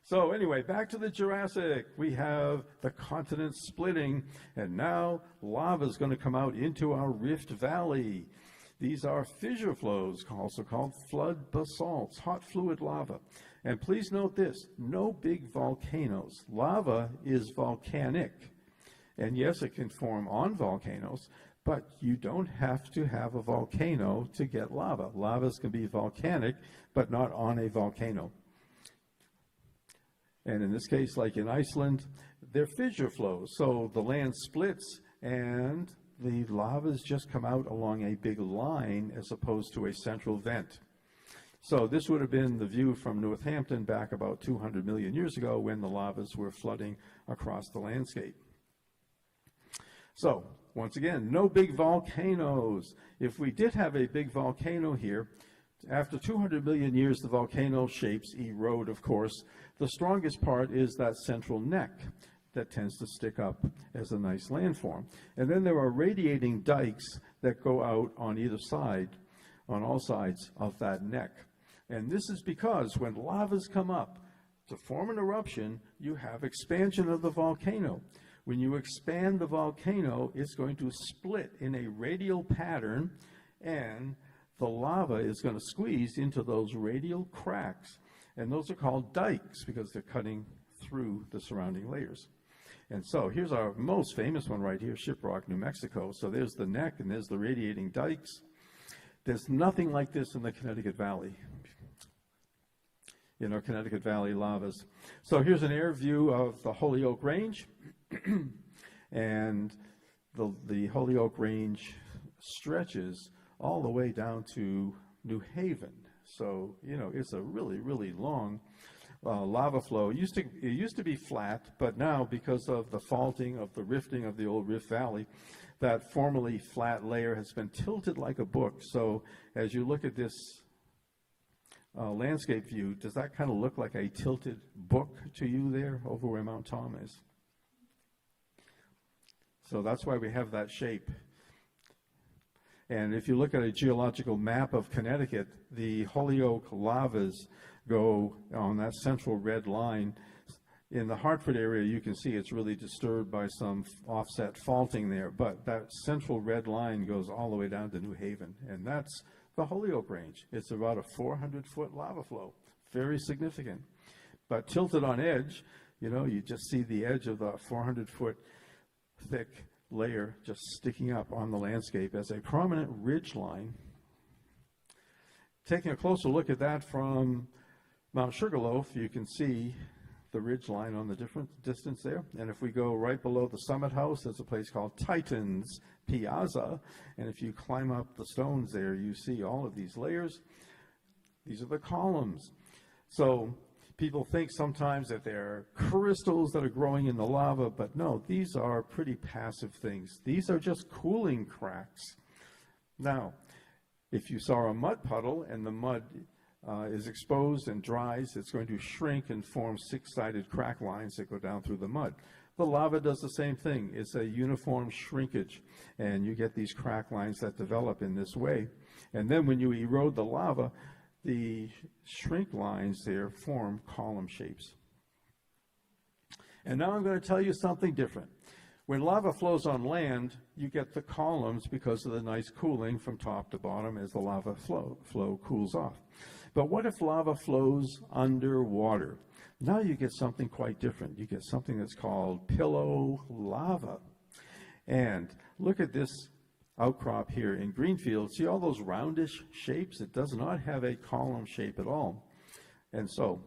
So anyway, back to the Jurassic. We have the continents splitting, and now lava is going to come out into our Rift Valley. These are fissure flows, also called flood basalts, hot fluid lava. And please note this, no big volcanoes. Lava is volcanic. And yes, it can form on volcanoes, but you don't have to have a volcano to get lava. Lavas can be volcanic, but not on a volcano. And in this case, like in Iceland, they're fissure flows. So the land splits and the lavas just come out along a big line as opposed to a central vent. So this would have been the view from Northampton back about 200 million years ago when the lavas were flooding across the landscape. So once again, no big volcanoes. If we did have a big volcano here, after 200 million years, the volcano shapes erode, of course. The strongest part is that central neck that tends to stick up as a nice landform. And then there are radiating dikes that go out on either side, on all sides of that neck. And this is because when lavas come up to form an eruption, you have expansion of the volcano. When you expand the volcano, it's going to split in a radial pattern, and the lava is going to squeeze into those radial cracks. And those are called dikes because they're cutting through the surrounding layers. And so here's our most famous one right here, Shiprock, New Mexico. So there's the neck and there's the radiating dikes. There's nothing like this in the Connecticut Valley, in our Connecticut Valley lavas. So here's an air view of the Holyoke Range. And the Holyoke Range stretches all the way down to New Haven. So, it's a really, really long lava flow. It used to be flat, but now because of the faulting of the rifting of the old Rift Valley, that formerly flat layer has been tilted like a book. So as you look at this landscape view, does that kind of look like a tilted book to you there over where Mount Tom is? So that's why we have that shape. And if you look at a geological map of Connecticut, the Holyoke lavas go on that central red line. In the Hartford area, you can see it's really disturbed by some offset faulting there, but that central red line goes all the way down to New Haven, and that's the Holyoke Range. It's about a 400-foot lava flow, very significant. But tilted on edge, you just see the edge of the 400-foot thick layer just sticking up on the landscape as a prominent ridge line. Taking a closer look at that from Mount Sugarloaf, you can see the ridge line on the different distance there. And if we go right below the Summit House, there's a place called Titan's Piazza. And if you climb up the stones there, you see all of these layers. These are the columns. So people think sometimes that they're crystals that are growing in the lava, but no, these are pretty passive things. These are just cooling cracks. Now, if you saw a mud puddle and the mud is exposed and dries, it's going to shrink and form six-sided crack lines that go down through the mud. The lava does the same thing. It's a uniform shrinkage, and you get these crack lines that develop in this way. And then when you erode the lava, the shrink lines there form column shapes. And now I'm going to tell you something different. When lava flows on land, you get the columns because of the nice cooling from top to bottom as the lava flow cools off. But what if lava flows underwater? Now you get something quite different. You get something that's called pillow lava. And look at this outcrop here in Greenfield. See all those roundish shapes? It does not have a column shape at all. And so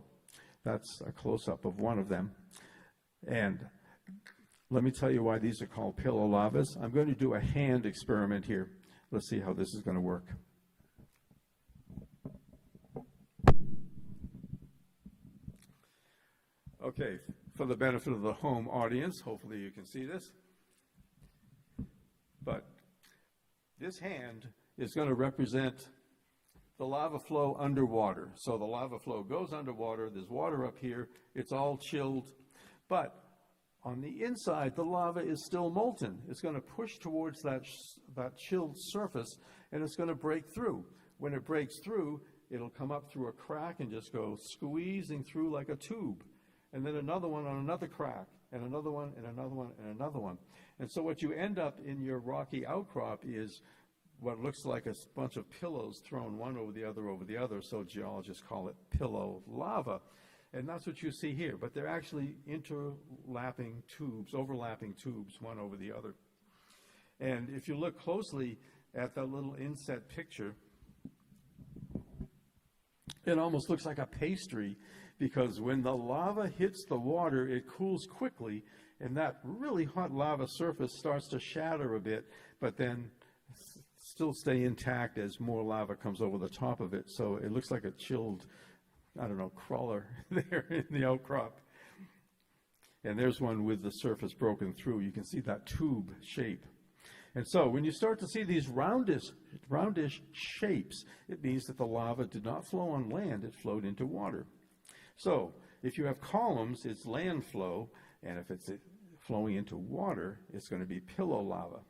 that's a close-up of one of them. And let me tell you why these are called pillow lavas. I'm going to do a hand experiment here. Let's see how this is going to work. Okay, for the benefit of the home audience, hopefully you can see this. But this hand is going to represent the lava flow underwater. So the lava flow goes underwater, there's water up here, it's all chilled, but on the inside, the lava is still molten. It's going to push towards that chilled surface, and it's going to break through. When it breaks through, it'll come up through a crack and just go squeezing through like a tube. And then another one on another crack, and another one, and another one, and another one. And so what you end up in your rocky outcrop is what looks like a bunch of pillows thrown one over the other, so geologists call it pillow lava. And that's what you see here, but they're actually overlapping tubes, one over the other. And if you look closely at that little inset picture, it almost looks like a pastry, because when the lava hits the water, it cools quickly, and that really hot lava surface starts to shatter a bit, but then still stay intact as more lava comes over the top of it. So it looks like a chilled, crawler there in the outcrop. And there's one with the surface broken through. You can see that tube shape. And so when you start to see these roundish shapes, it means that the lava did not flow on land, it flowed into water. So if you have columns, it's land flow, and if it's flowing into water, it's going to be pillow lava.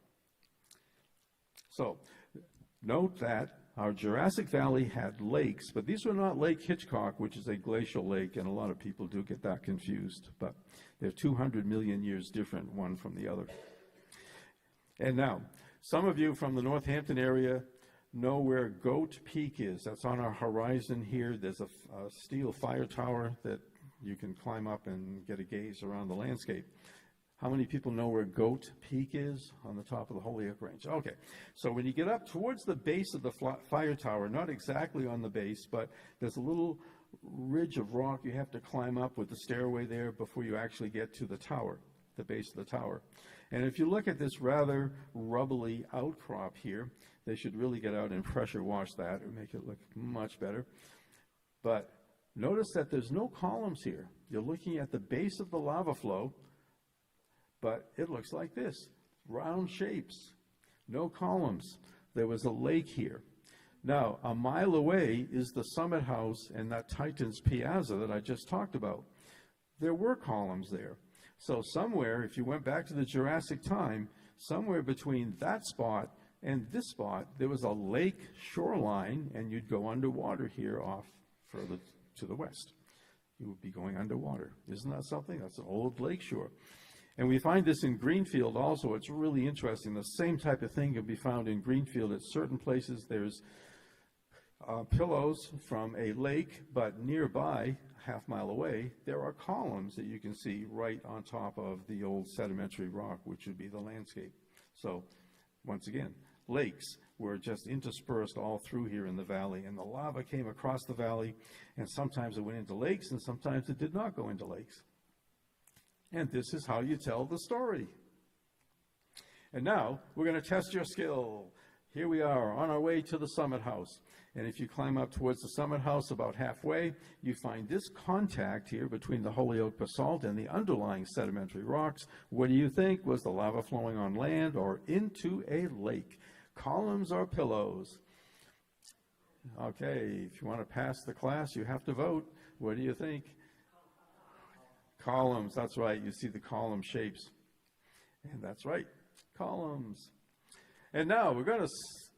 So note that our Jurassic Valley had lakes, but these were not Lake Hitchcock, which is a glacial lake, and a lot of people do get that confused, but they're 200 million years different, one from the other. And now, some of you from the Northampton area know where Goat Peak is. That's on our horizon here. There's a steel fire tower that you can climb up and get a gaze around the landscape. How many people know where Goat Peak is on the top of the Holyoke Range? Okay, so when you get up towards the base of the fire tower, not exactly on the base, but there's a little ridge of rock you have to climb up with the stairway there before you actually get to the tower, the base of the tower. And if you look at this rather rubbly outcrop here, they should really get out and pressure wash that and make it look much better. But notice that there's no columns here. You're looking at the base of the lava flow, but it looks like this, round shapes, no columns. There was a lake here. Now, a mile away is the Summit House and that Titan's Piazza that I just talked about. There were columns there. So somewhere, if you went back to the Jurassic time, somewhere between that spot and this spot, there was a lake shoreline, and you'd go underwater here off further to the west. You would be going underwater. Isn't that something? That's an old lake shore. And we find this in Greenfield also. It's really interesting. The same type of thing can be found in Greenfield at certain places. There's pillows from a lake, but nearby, half mile away, there are columns that you can see right on top of the old sedimentary rock, which would be the landscape. So, once again, lakes were just interspersed all through here in the valley, and the lava came across the valley, and sometimes it went into lakes, and sometimes it did not go into lakes. And this is how you tell the story. And now, we're going to test your skill. Here we are on our way to the Summit House. And if you climb up towards the Summit House about halfway, you find this contact here between the Holyoke basalt and the underlying sedimentary rocks. What do you think? Was the lava flowing on land or into a lake? Columns or pillows? Okay, if you want to pass the class, you have to vote. What do you think? Columns, that's right. You see the column shapes. And that's right, columns. And now we're going to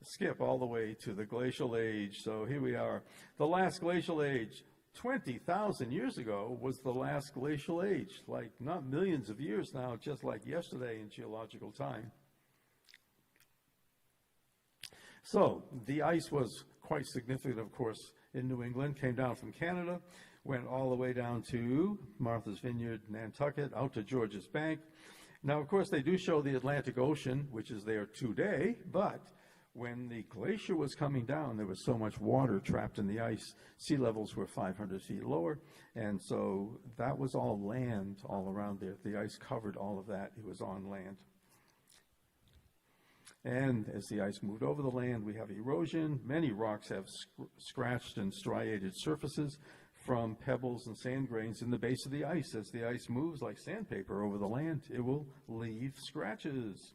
skip all the way to the glacial age. So here we are. The last glacial age, 20,000 years ago, was the last glacial age. Like not millions of years now, just like yesterday in geological time. So the ice was quite significant, of course, in New England. Came down from Canada, went all the way down to Martha's Vineyard, Nantucket, out to George's Bank. Now, of course, they do show the Atlantic Ocean, which is there today, but when the glacier was coming down, there was so much water trapped in the ice. Sea levels were 500 feet lower, and so that was all land all around there. The ice covered all of that. It was on land. And as the ice moved over the land, we have erosion. Many rocks have scratched and striated surfaces from pebbles and sand grains in the base of the ice. As the ice moves like sandpaper over the land, it will leave scratches.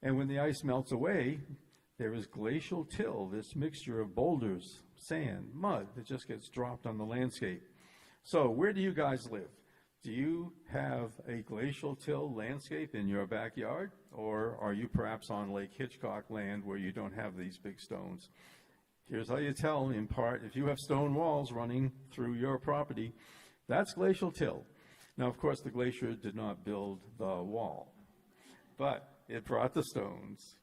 And when the ice melts away, there is glacial till, this mixture of boulders, sand, mud that just gets dropped on the landscape. So where do you guys live? Do you have a glacial till landscape in your backyard? Or are you perhaps on Lake Hitchcock land where you don't have these big stones? Here's how you tell, in part, if you have stone walls running through your property, that's glacial till. Now, of course, the glacier did not build the wall, but it brought the stones.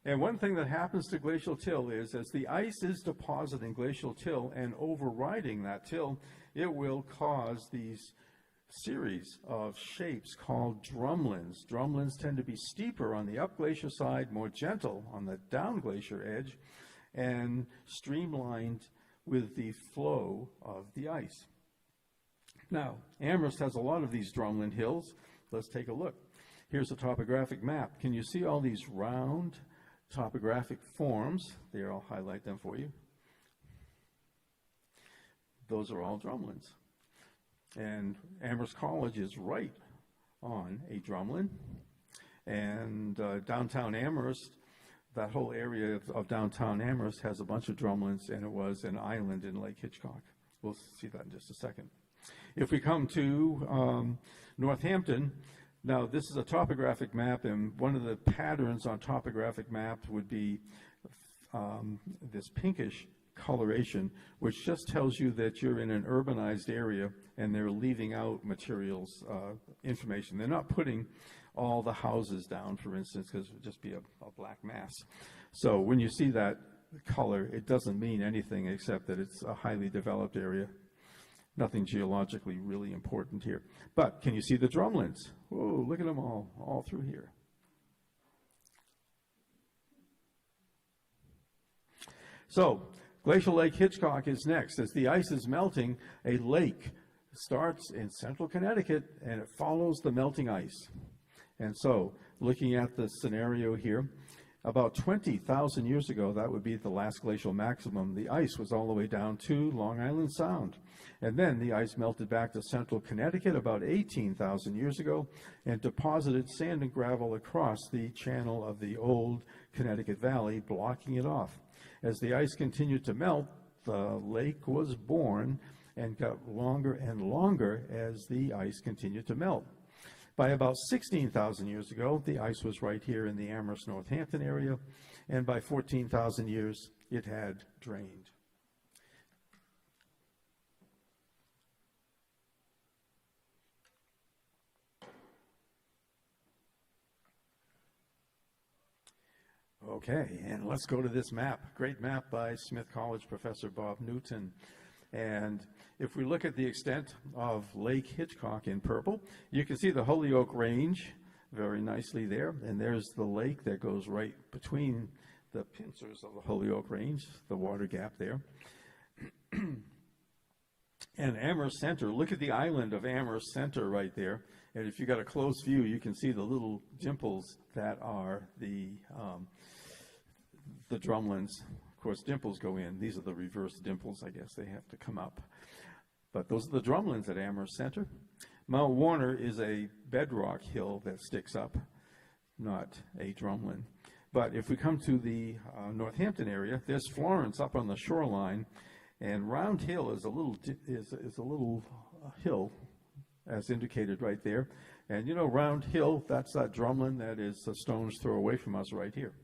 And one thing that happens to glacial till is, as the ice is depositing glacial till and overriding that till, it will cause these series of shapes called drumlins. Drumlins tend to be steeper on the up glacier side, more gentle on the down glacier edge, and streamlined with the flow of the ice. Now, Amherst has a lot of these drumlin hills. Let's take a look. Here's a topographic map. Can you see all these round topographic forms? There, I'll highlight them for you. Those are all drumlins. And Amherst College is right on a drumlin. And downtown Amherst, that whole area of downtown Amherst has a bunch of drumlins, and it was an island in Lake Hitchcock. We'll see that in just a second. If we come to Northampton, now this is a topographic map, and one of the patterns on topographic maps would be this pinkish coloration, which just tells you that you're in an urbanized area and they're leaving out materials information. They're not putting all the houses down, for instance, because it would just be a black mass. So when you see that color, it doesn't mean anything except that it's a highly developed area. nothing geologically really important here. But can you see the drumlins? Whoa, look at them all through here. So, glacial Lake Hitchcock is next. As the ice is melting, a lake starts in central Connecticut and it follows the melting ice. And so, looking at the scenario here, about 20,000 years ago, that would be the last glacial maximum, the ice was all the way down to Long Island Sound. And then the ice melted back to central Connecticut about 18,000 years ago and deposited sand and gravel across the channel of the old Connecticut Valley, blocking it off. As the ice continued to melt, the lake was born and got longer and longer as the ice continued to melt. By about 16,000 years ago, the ice was right here in the Amherst, Northampton area, and by 14,000 years, it had drained. Okay, and let's go to this map. Great map by Smith College Professor Bob Newton. And if we look at the extent of Lake Hitchcock in purple, you can see the Holyoke Range very nicely there. And there's the lake that goes right between the pincers of the Holyoke Range, the water gap there. And Amherst Center, look at the island of Amherst Center right there. And if you got a close view, you can see the little dimples that are the drumlins. Of course, dimples go in. These are the reverse dimples. I guess they have to come up. But those are the drumlins at Amherst Center. Mount Warner is a bedrock hill that sticks up, not a drumlin. But if we come to the Northampton area, there's Florence up on the shoreline, and Round Hill is a little hill, as indicated right there. And you know, Round Hill, that's that drumlin that is a stone's throw away from us right here.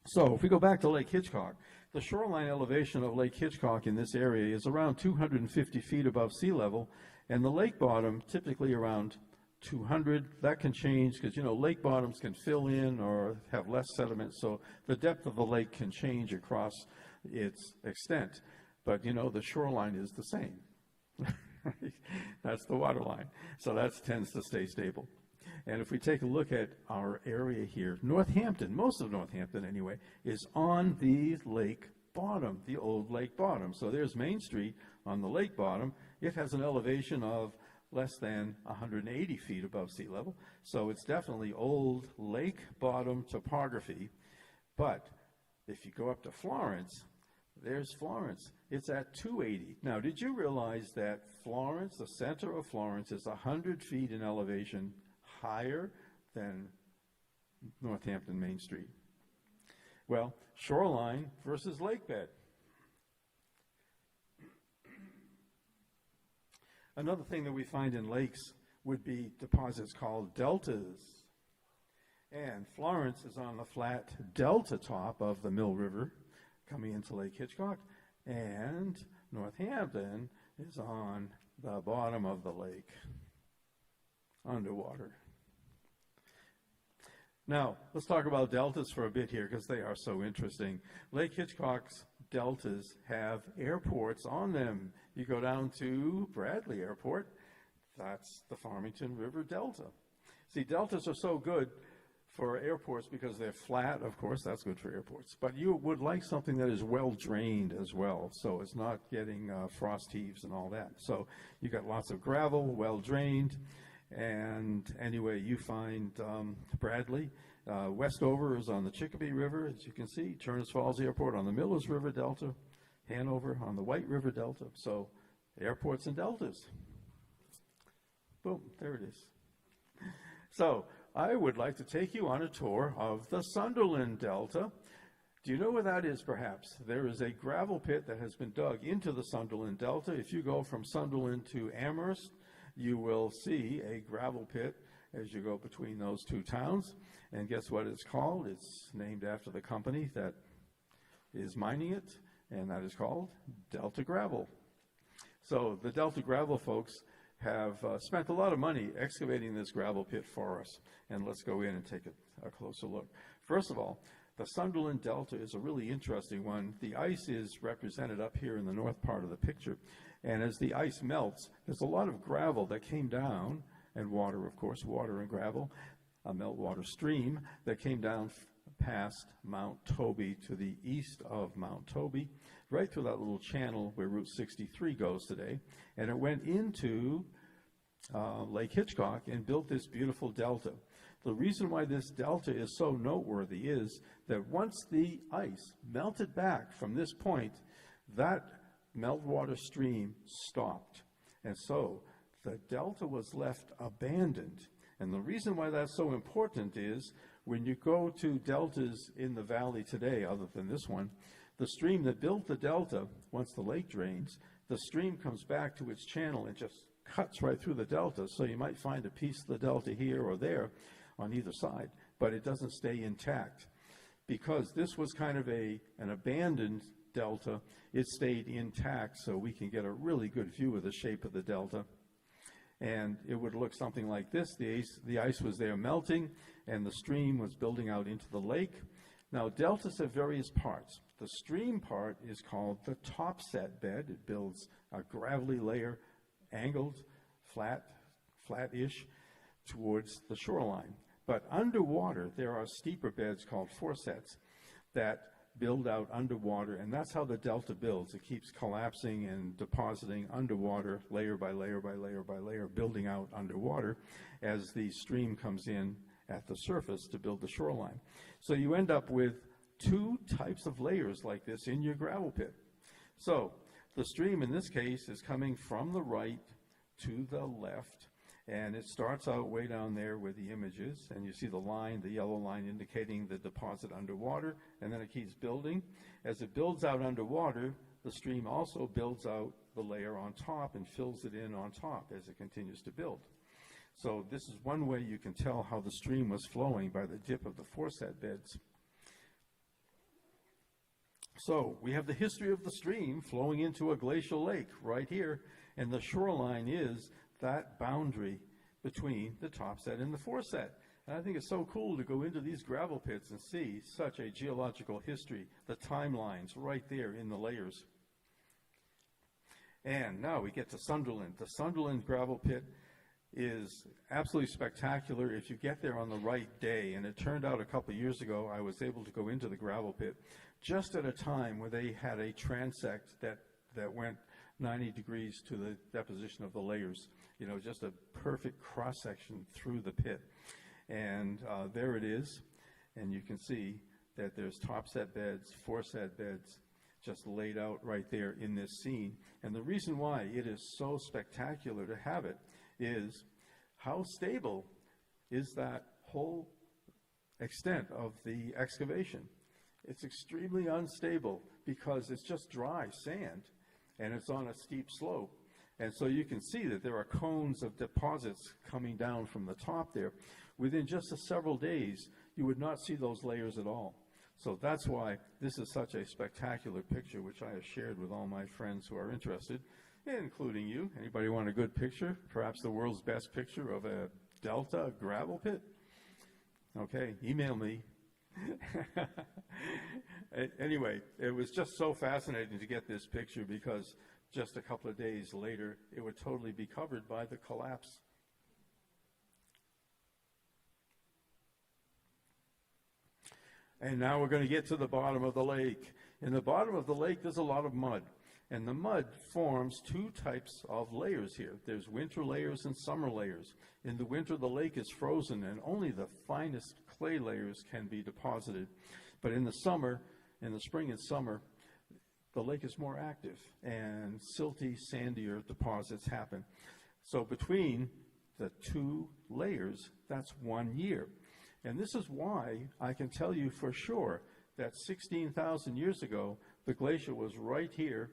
So if we go back to Lake Hitchcock, the shoreline elevation of Lake Hitchcock in this area is around 250 feet above sea level, and the lake bottom typically around 200. That can change because, you know, lake bottoms can fill in or have less sediment, so the depth of the lake can change across its extent. But, you know, the shoreline is the same. That's the water line. So that tends to stay stable. And if we take a look at our area here, Northampton, most of Northampton anyway, is on the lake bottom, the old lake bottom. So there's Main Street on the lake bottom. It has an elevation of less than 180 feet above sea level. So it's definitely old lake bottom topography. But if you go up to Florence, there's Florence. It's at 280. Now, did you realize that Florence, the center of Florence, is 100 feet in elevation higher than Northampton Main Street? Well, shoreline versus lake bed. Another thing that we find in lakes would be deposits called deltas. And Florence is on the flat delta top of the Mill River coming into Lake Hitchcock, and Northampton is on the bottom of the lake, underwater. Now, let's talk about deltas for a bit here because they are so interesting. Lake Hitchcock's deltas have airports on them. You go down to Bradley Airport, that's the Farmington River Delta. See, deltas are so good for airports because they're flat, of course, that's good for airports. But you would like something that is well drained as well, so it's not getting frost heaves and all that. So you got lots of gravel, well drained. And anyway, you find Bradley. Westover is on the Chicopee River, as you can see. Turners Falls Airport on the Millers River Delta. Hanover on the White River Delta. So airports and deltas. Boom, there it is. So I would like to take you on a tour of the Sunderland Delta. Do you know where that is, perhaps? There is a gravel pit that has been dug into the Sunderland Delta. If you go from Sunderland to Amherst, you will see a gravel pit as you go between those two towns. And guess what it's called? It's named after the company that is mining it, and that is called Delta Gravel. So the Delta Gravel folks have spent a lot of money excavating this gravel pit for us. And let's go in and take a closer look. First of all, The Sunderland Delta is a really interesting one. The ice is represented up here in the north part of the picture. And as the ice melts, there's a lot of gravel that came down, and water, of course, water and gravel, a meltwater stream that came down past Mount Toby to the east of Mount Toby, right through that little channel where Route 63 goes today. And it went into Lake Hitchcock and built this beautiful delta. The reason why this delta is so noteworthy is that once the ice melted back from this point, that meltwater stream stopped. And so the delta was left abandoned. And the reason why that's so important is when you go to deltas in the valley today, other than this one, the stream that built the delta, once the lake drains, the stream comes back to its channel and just cuts right through the delta. So you might find a piece of the delta here or there on either side, but it doesn't stay intact. Because this was kind of an abandoned delta, it stayed intact so we can get a really good view of the shape of the delta. And it would look something like this. The ice was there melting, and the stream was building out into the lake. Now, deltas have various parts. The stream part is called the topset bed. It builds a gravelly layer, angled, flat-ish, towards the shoreline. But underwater, there are steeper beds called foresets that build out underwater, and that's how the delta builds. It keeps collapsing and depositing underwater, layer by layer by layer by layer, building out underwater as the stream comes in at the surface to build the shoreline. So you end up with two types of layers like this in your gravel pit. So the stream in this case is coming from the right to the left, and it starts out way down there where the image is, and you see the line, the yellow line indicating the deposit underwater, and then it keeps building. As it builds out underwater, the stream also builds out the layer on top and fills it in on top as it continues to build. So this is one way you can tell how the stream was flowing, by the dip of the foreset beds. So we have the history of the stream flowing into a glacial lake right here, and the shoreline is that boundary between the topset and the foreset. And I think it's so cool to go into these gravel pits and see such a geological history, the timelines right there in the layers. And now we get to Sunderland. The Sunderland gravel pit is absolutely spectacular if you get there on the right day. And it turned out a couple of years ago I was able to go into the gravel pit just at a time where they had a transect that went 90 degrees to the deposition of the layers. You know, just a perfect cross-section through the pit. And there it is. And you can see that there's topset beds, foreset beds, just laid out right there in this scene. And the reason why it is so spectacular to have it is how stable is that whole extent of the excavation. It's extremely unstable because it's just dry sand, and it's on a steep slope. And so you can see that there are cones of deposits coming down from the top there. Within just several days, you would not see those layers at all. So that's why this is such a spectacular picture, which I have shared with all my friends who are interested, including you. Anybody want a good picture? Perhaps the world's best picture of a delta gravel pit? Okay, email me. Anyway, it was just so fascinating to get this picture because just a couple of days later, it would totally be covered by the collapse. And now we're going to get to the bottom of the lake. In the bottom of the lake, there's a lot of mud. And the mud forms two types of layers here. There's winter layers and summer layers. In the winter, the lake is frozen, and only the finest clay layers can be deposited. But in the summer, in the spring and summer, the lake is more active, and silty, sandier deposits happen. So between the two layers, that's 1 year. And this is why I can tell you for sure that 16,000 years ago, the glacier was right here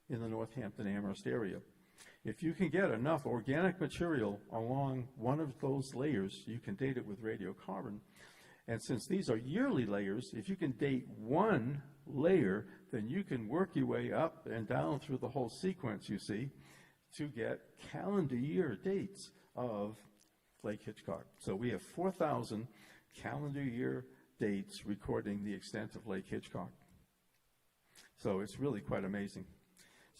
in the Northampton Amherst area. If you can get enough organic material along one of those layers, you can date it with radiocarbon. And since these are yearly layers, if you can date one layer, then you can work your way up and down through the whole sequence, you see, to get calendar year dates of Lake Hitchcock. So we have 4,000 calendar year dates recording the extent of Lake Hitchcock. So it's really quite amazing.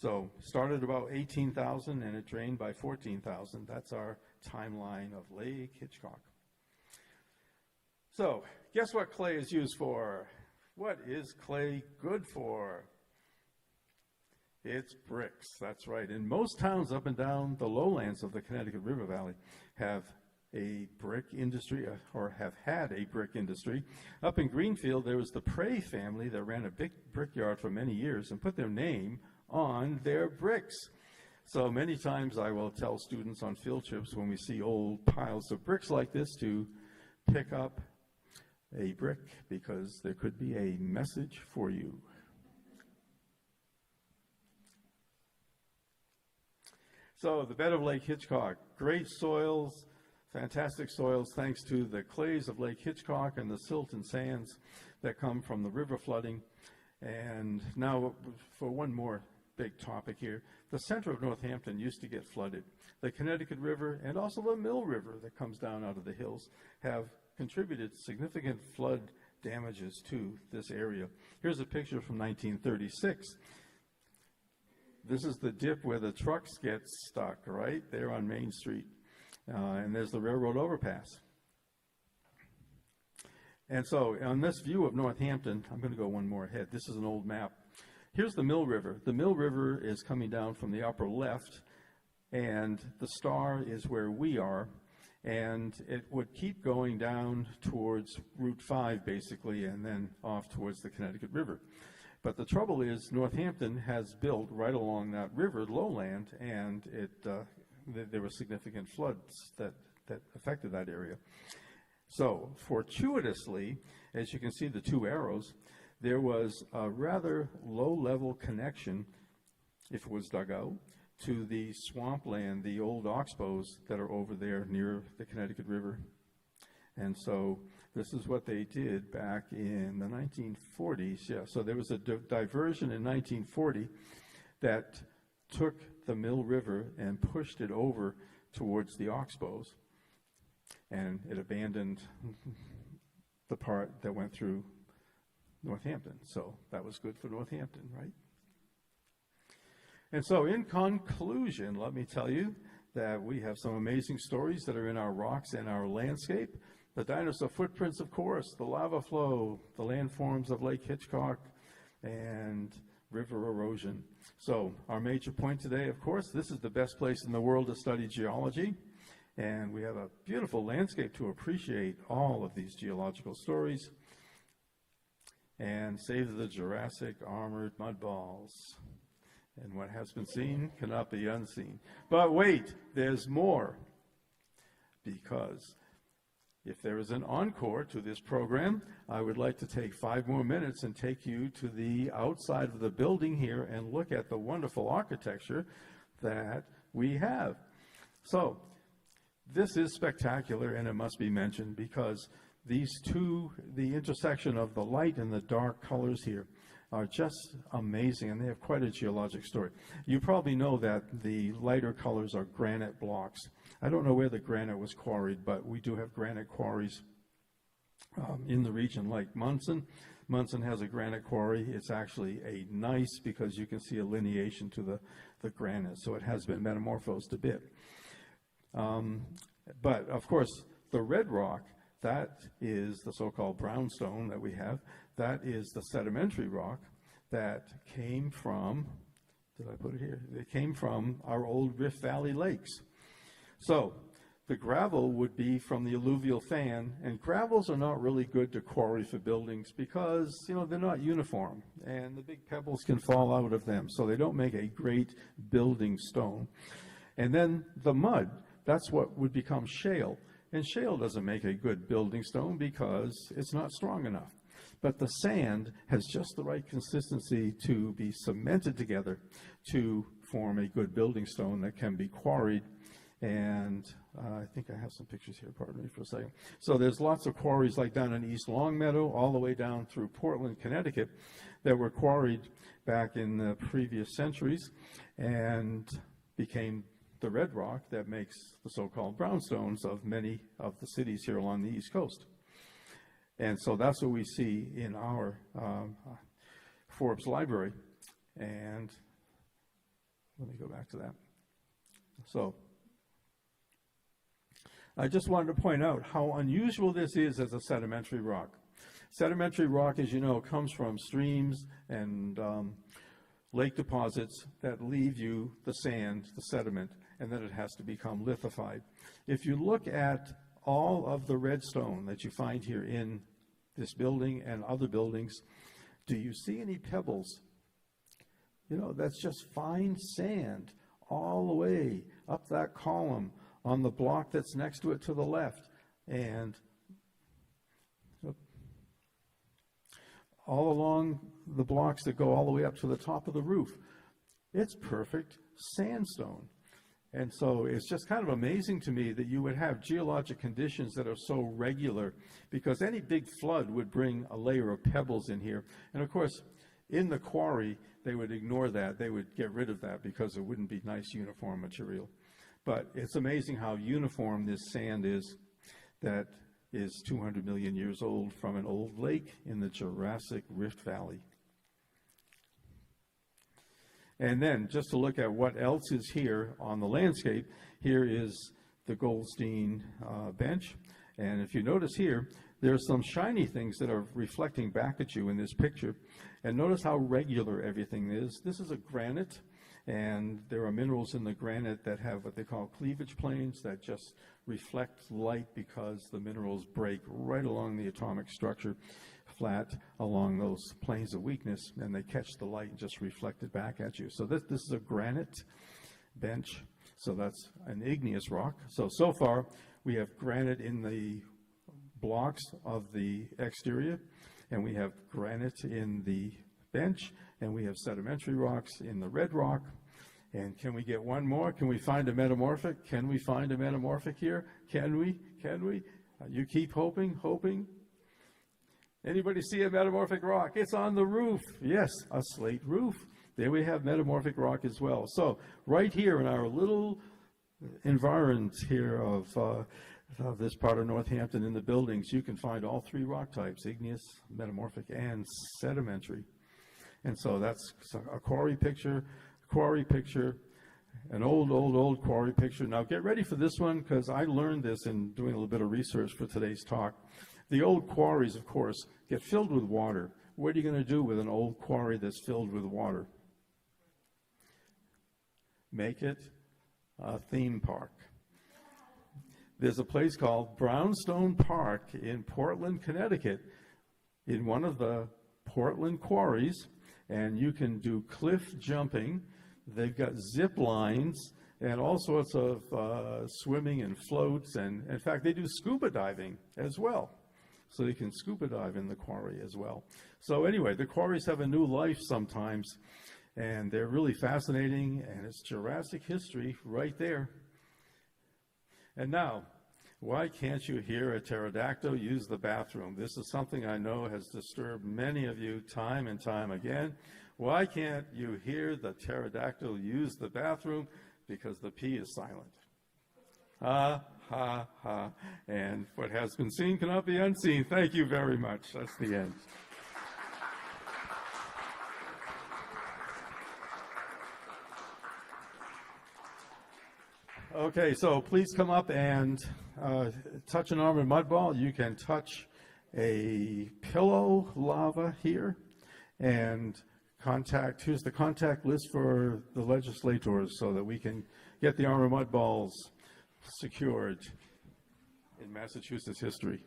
So started about 18,000 and it drained by 14,000. That's our timeline of Lake Hitchcock. So guess what clay is used for? What is clay good for? It's bricks, that's right. And most towns up and down the lowlands of the Connecticut River Valley have a brick industry, or have had a brick industry. Up in Greenfield, there was the Prey family that ran a big brickyard for many years and put their name on their bricks. So many times I will tell students on field trips when we see old piles of bricks like this to pick up a brick because there could be a message for you. So the bed of Lake Hitchcock, great soils, fantastic soils thanks to the clays of Lake Hitchcock and the silt and sands that come from the river flooding. And now for one more big topic here, the center of Northampton used to get flooded. The Connecticut River and also the Mill River that comes down out of the hills have contributed significant flood damages to this area. Here's a picture from 1936. This is the dip where the trucks get stuck, right there on Main Street. And there's the railroad overpass. And so on this view of Northampton, I'm going to go one more ahead. This is an old map. Here's the Mill River. The Mill River is coming down from the upper left, and the star is where we are. And it would keep going down towards Route 5, basically, and then off towards the Connecticut River. But the trouble is Northampton has built right along that river, lowland, and there were significant floods that affected that area. So fortuitously, as you can see the two arrows, there was a rather low-level connection, if it was dug out, to the swampland, the old oxbows that are over there near the Connecticut River. And so this is what they did back in the 1940s. Yeah, so there was a diversion in 1940 that took the Mill River and pushed it over towards the oxbows. And it abandoned the part that went through Northampton. So that was good for Northampton, right? And so in conclusion, let me tell you that we have some amazing stories that are in our rocks and our landscape. The dinosaur footprints, of course, the lava flow, the landforms of Lake Hitchcock, and river erosion. So our major point today, of course, this is the best place in the world to study geology. And we have a beautiful landscape to appreciate all of these geological stories. And save the Jurassic Armored Mud Balls. And what has been seen cannot be unseen. But wait, there's more. Because if there is an encore to this program, I would like to take 5 more minutes and take you to the outside of the building here and look at the wonderful architecture that we have. So this is spectacular, and it must be mentioned because these two, the intersection of the light and the dark colors here, are just amazing, and they have quite a geologic story. You probably know that the lighter colors are granite blocks. I don't know where the granite was quarried, but we do have granite quarries in the region, like Munson. Munson has a granite quarry. It's actually a gneiss because you can see a lineation to the granite, so it has been metamorphosed a bit. But, of course, the red rock, that is the so-called brownstone that we have. That is the sedimentary rock that came from, did I put it here? It came from our old Rift Valley lakes. So the gravel would be from the alluvial fan, and gravels are not really good to quarry for buildings because, you know, they're not uniform, and the big pebbles can fall out of them, so they don't make a great building stone. And then the mud, that's what would become shale. And shale doesn't make a good building stone because it's not strong enough. But the sand has just the right consistency to be cemented together to form a good building stone that can be quarried. And I think I have some pictures here, pardon me for a second. So there's lots of quarries like down in East Longmeadow, all the way down through Portland, Connecticut, that were quarried back in the previous centuries and became the red rock that makes the so-called brownstones of many of the cities here along the East Coast. And so that's what we see in our Forbes library. And let me go back to that. So I just wanted to point out how unusual this is as a sedimentary rock. Sedimentary rock, as you know, comes from streams and lake deposits that leave you the sand, the sediment, and then it has to become lithified. If you look at all of the red stone that you find here in this building and other buildings, do you see any pebbles? You know, that's just fine sand all the way up that column on the block that's next to it to the left, and all along the blocks that go all the way up to the top of the roof. It's perfect sandstone. And so it's just kind of amazing to me that you would have geologic conditions that are so regular, because any big flood would bring a layer of pebbles in here. And of course, in the quarry, they would ignore that. They would get rid of that because it wouldn't be nice uniform material. But it's amazing how uniform this sand is that is 200 million years old from an old lake in the Jurassic Rift Valley. And then, just to look at what else is here on the landscape, here is the Goldstein bench. And if you notice here, there's some shiny things that are reflecting back at you in this picture. And notice how regular everything is. This is a granite, and there are minerals in the granite that have what they call cleavage planes that just reflect light because the minerals break right along the atomic structure, flat along those planes of weakness, and they catch the light and just reflect it back at you. So this is a granite bench. So that's an igneous rock. So far, we have granite in the blocks of the exterior, and we have granite in the bench, and we have sedimentary rocks in the red rock. And can we get one more? Can we find a metamorphic? Can we find a metamorphic here? Can we? Can we? You keep hoping. Anybody see a metamorphic rock? It's on the roof. Yes, a slate roof. There we have metamorphic rock as well. So right here in our little environs here of this part of Northampton in the buildings, you can find all three rock types: igneous, metamorphic, and sedimentary. And so that's a quarry picture, an old quarry picture. Now get ready for this one, because I learned this in doing a little bit of research for today's talk. The old quarries, of course, get filled with water. What are you going to do with an old quarry that's filled with water? Make it a theme park. There's a place called Brownstone Park in Portland, Connecticut, in one of the Portland quarries, and you can do cliff jumping. They've got zip lines and all sorts of swimming and floats, and in fact, they do scuba diving as well. So you can scuba dive in the quarry as well. So anyway, the quarries have a new life sometimes, and they're really fascinating, and it's Jurassic history right there. And now, why can't you hear a pterodactyl use the bathroom? This is something I know has disturbed many of you time and time again. Why can't you hear the pterodactyl use the bathroom? Because the P is silent. Ha, ha, ha. And what has been seen cannot be unseen. Thank you very much. That's the end. Okay, so please come up and touch an armored mud ball. You can touch a pillow lava here, and here's the contact list for the legislators so that we can get the armored mud balls secured in Massachusetts history.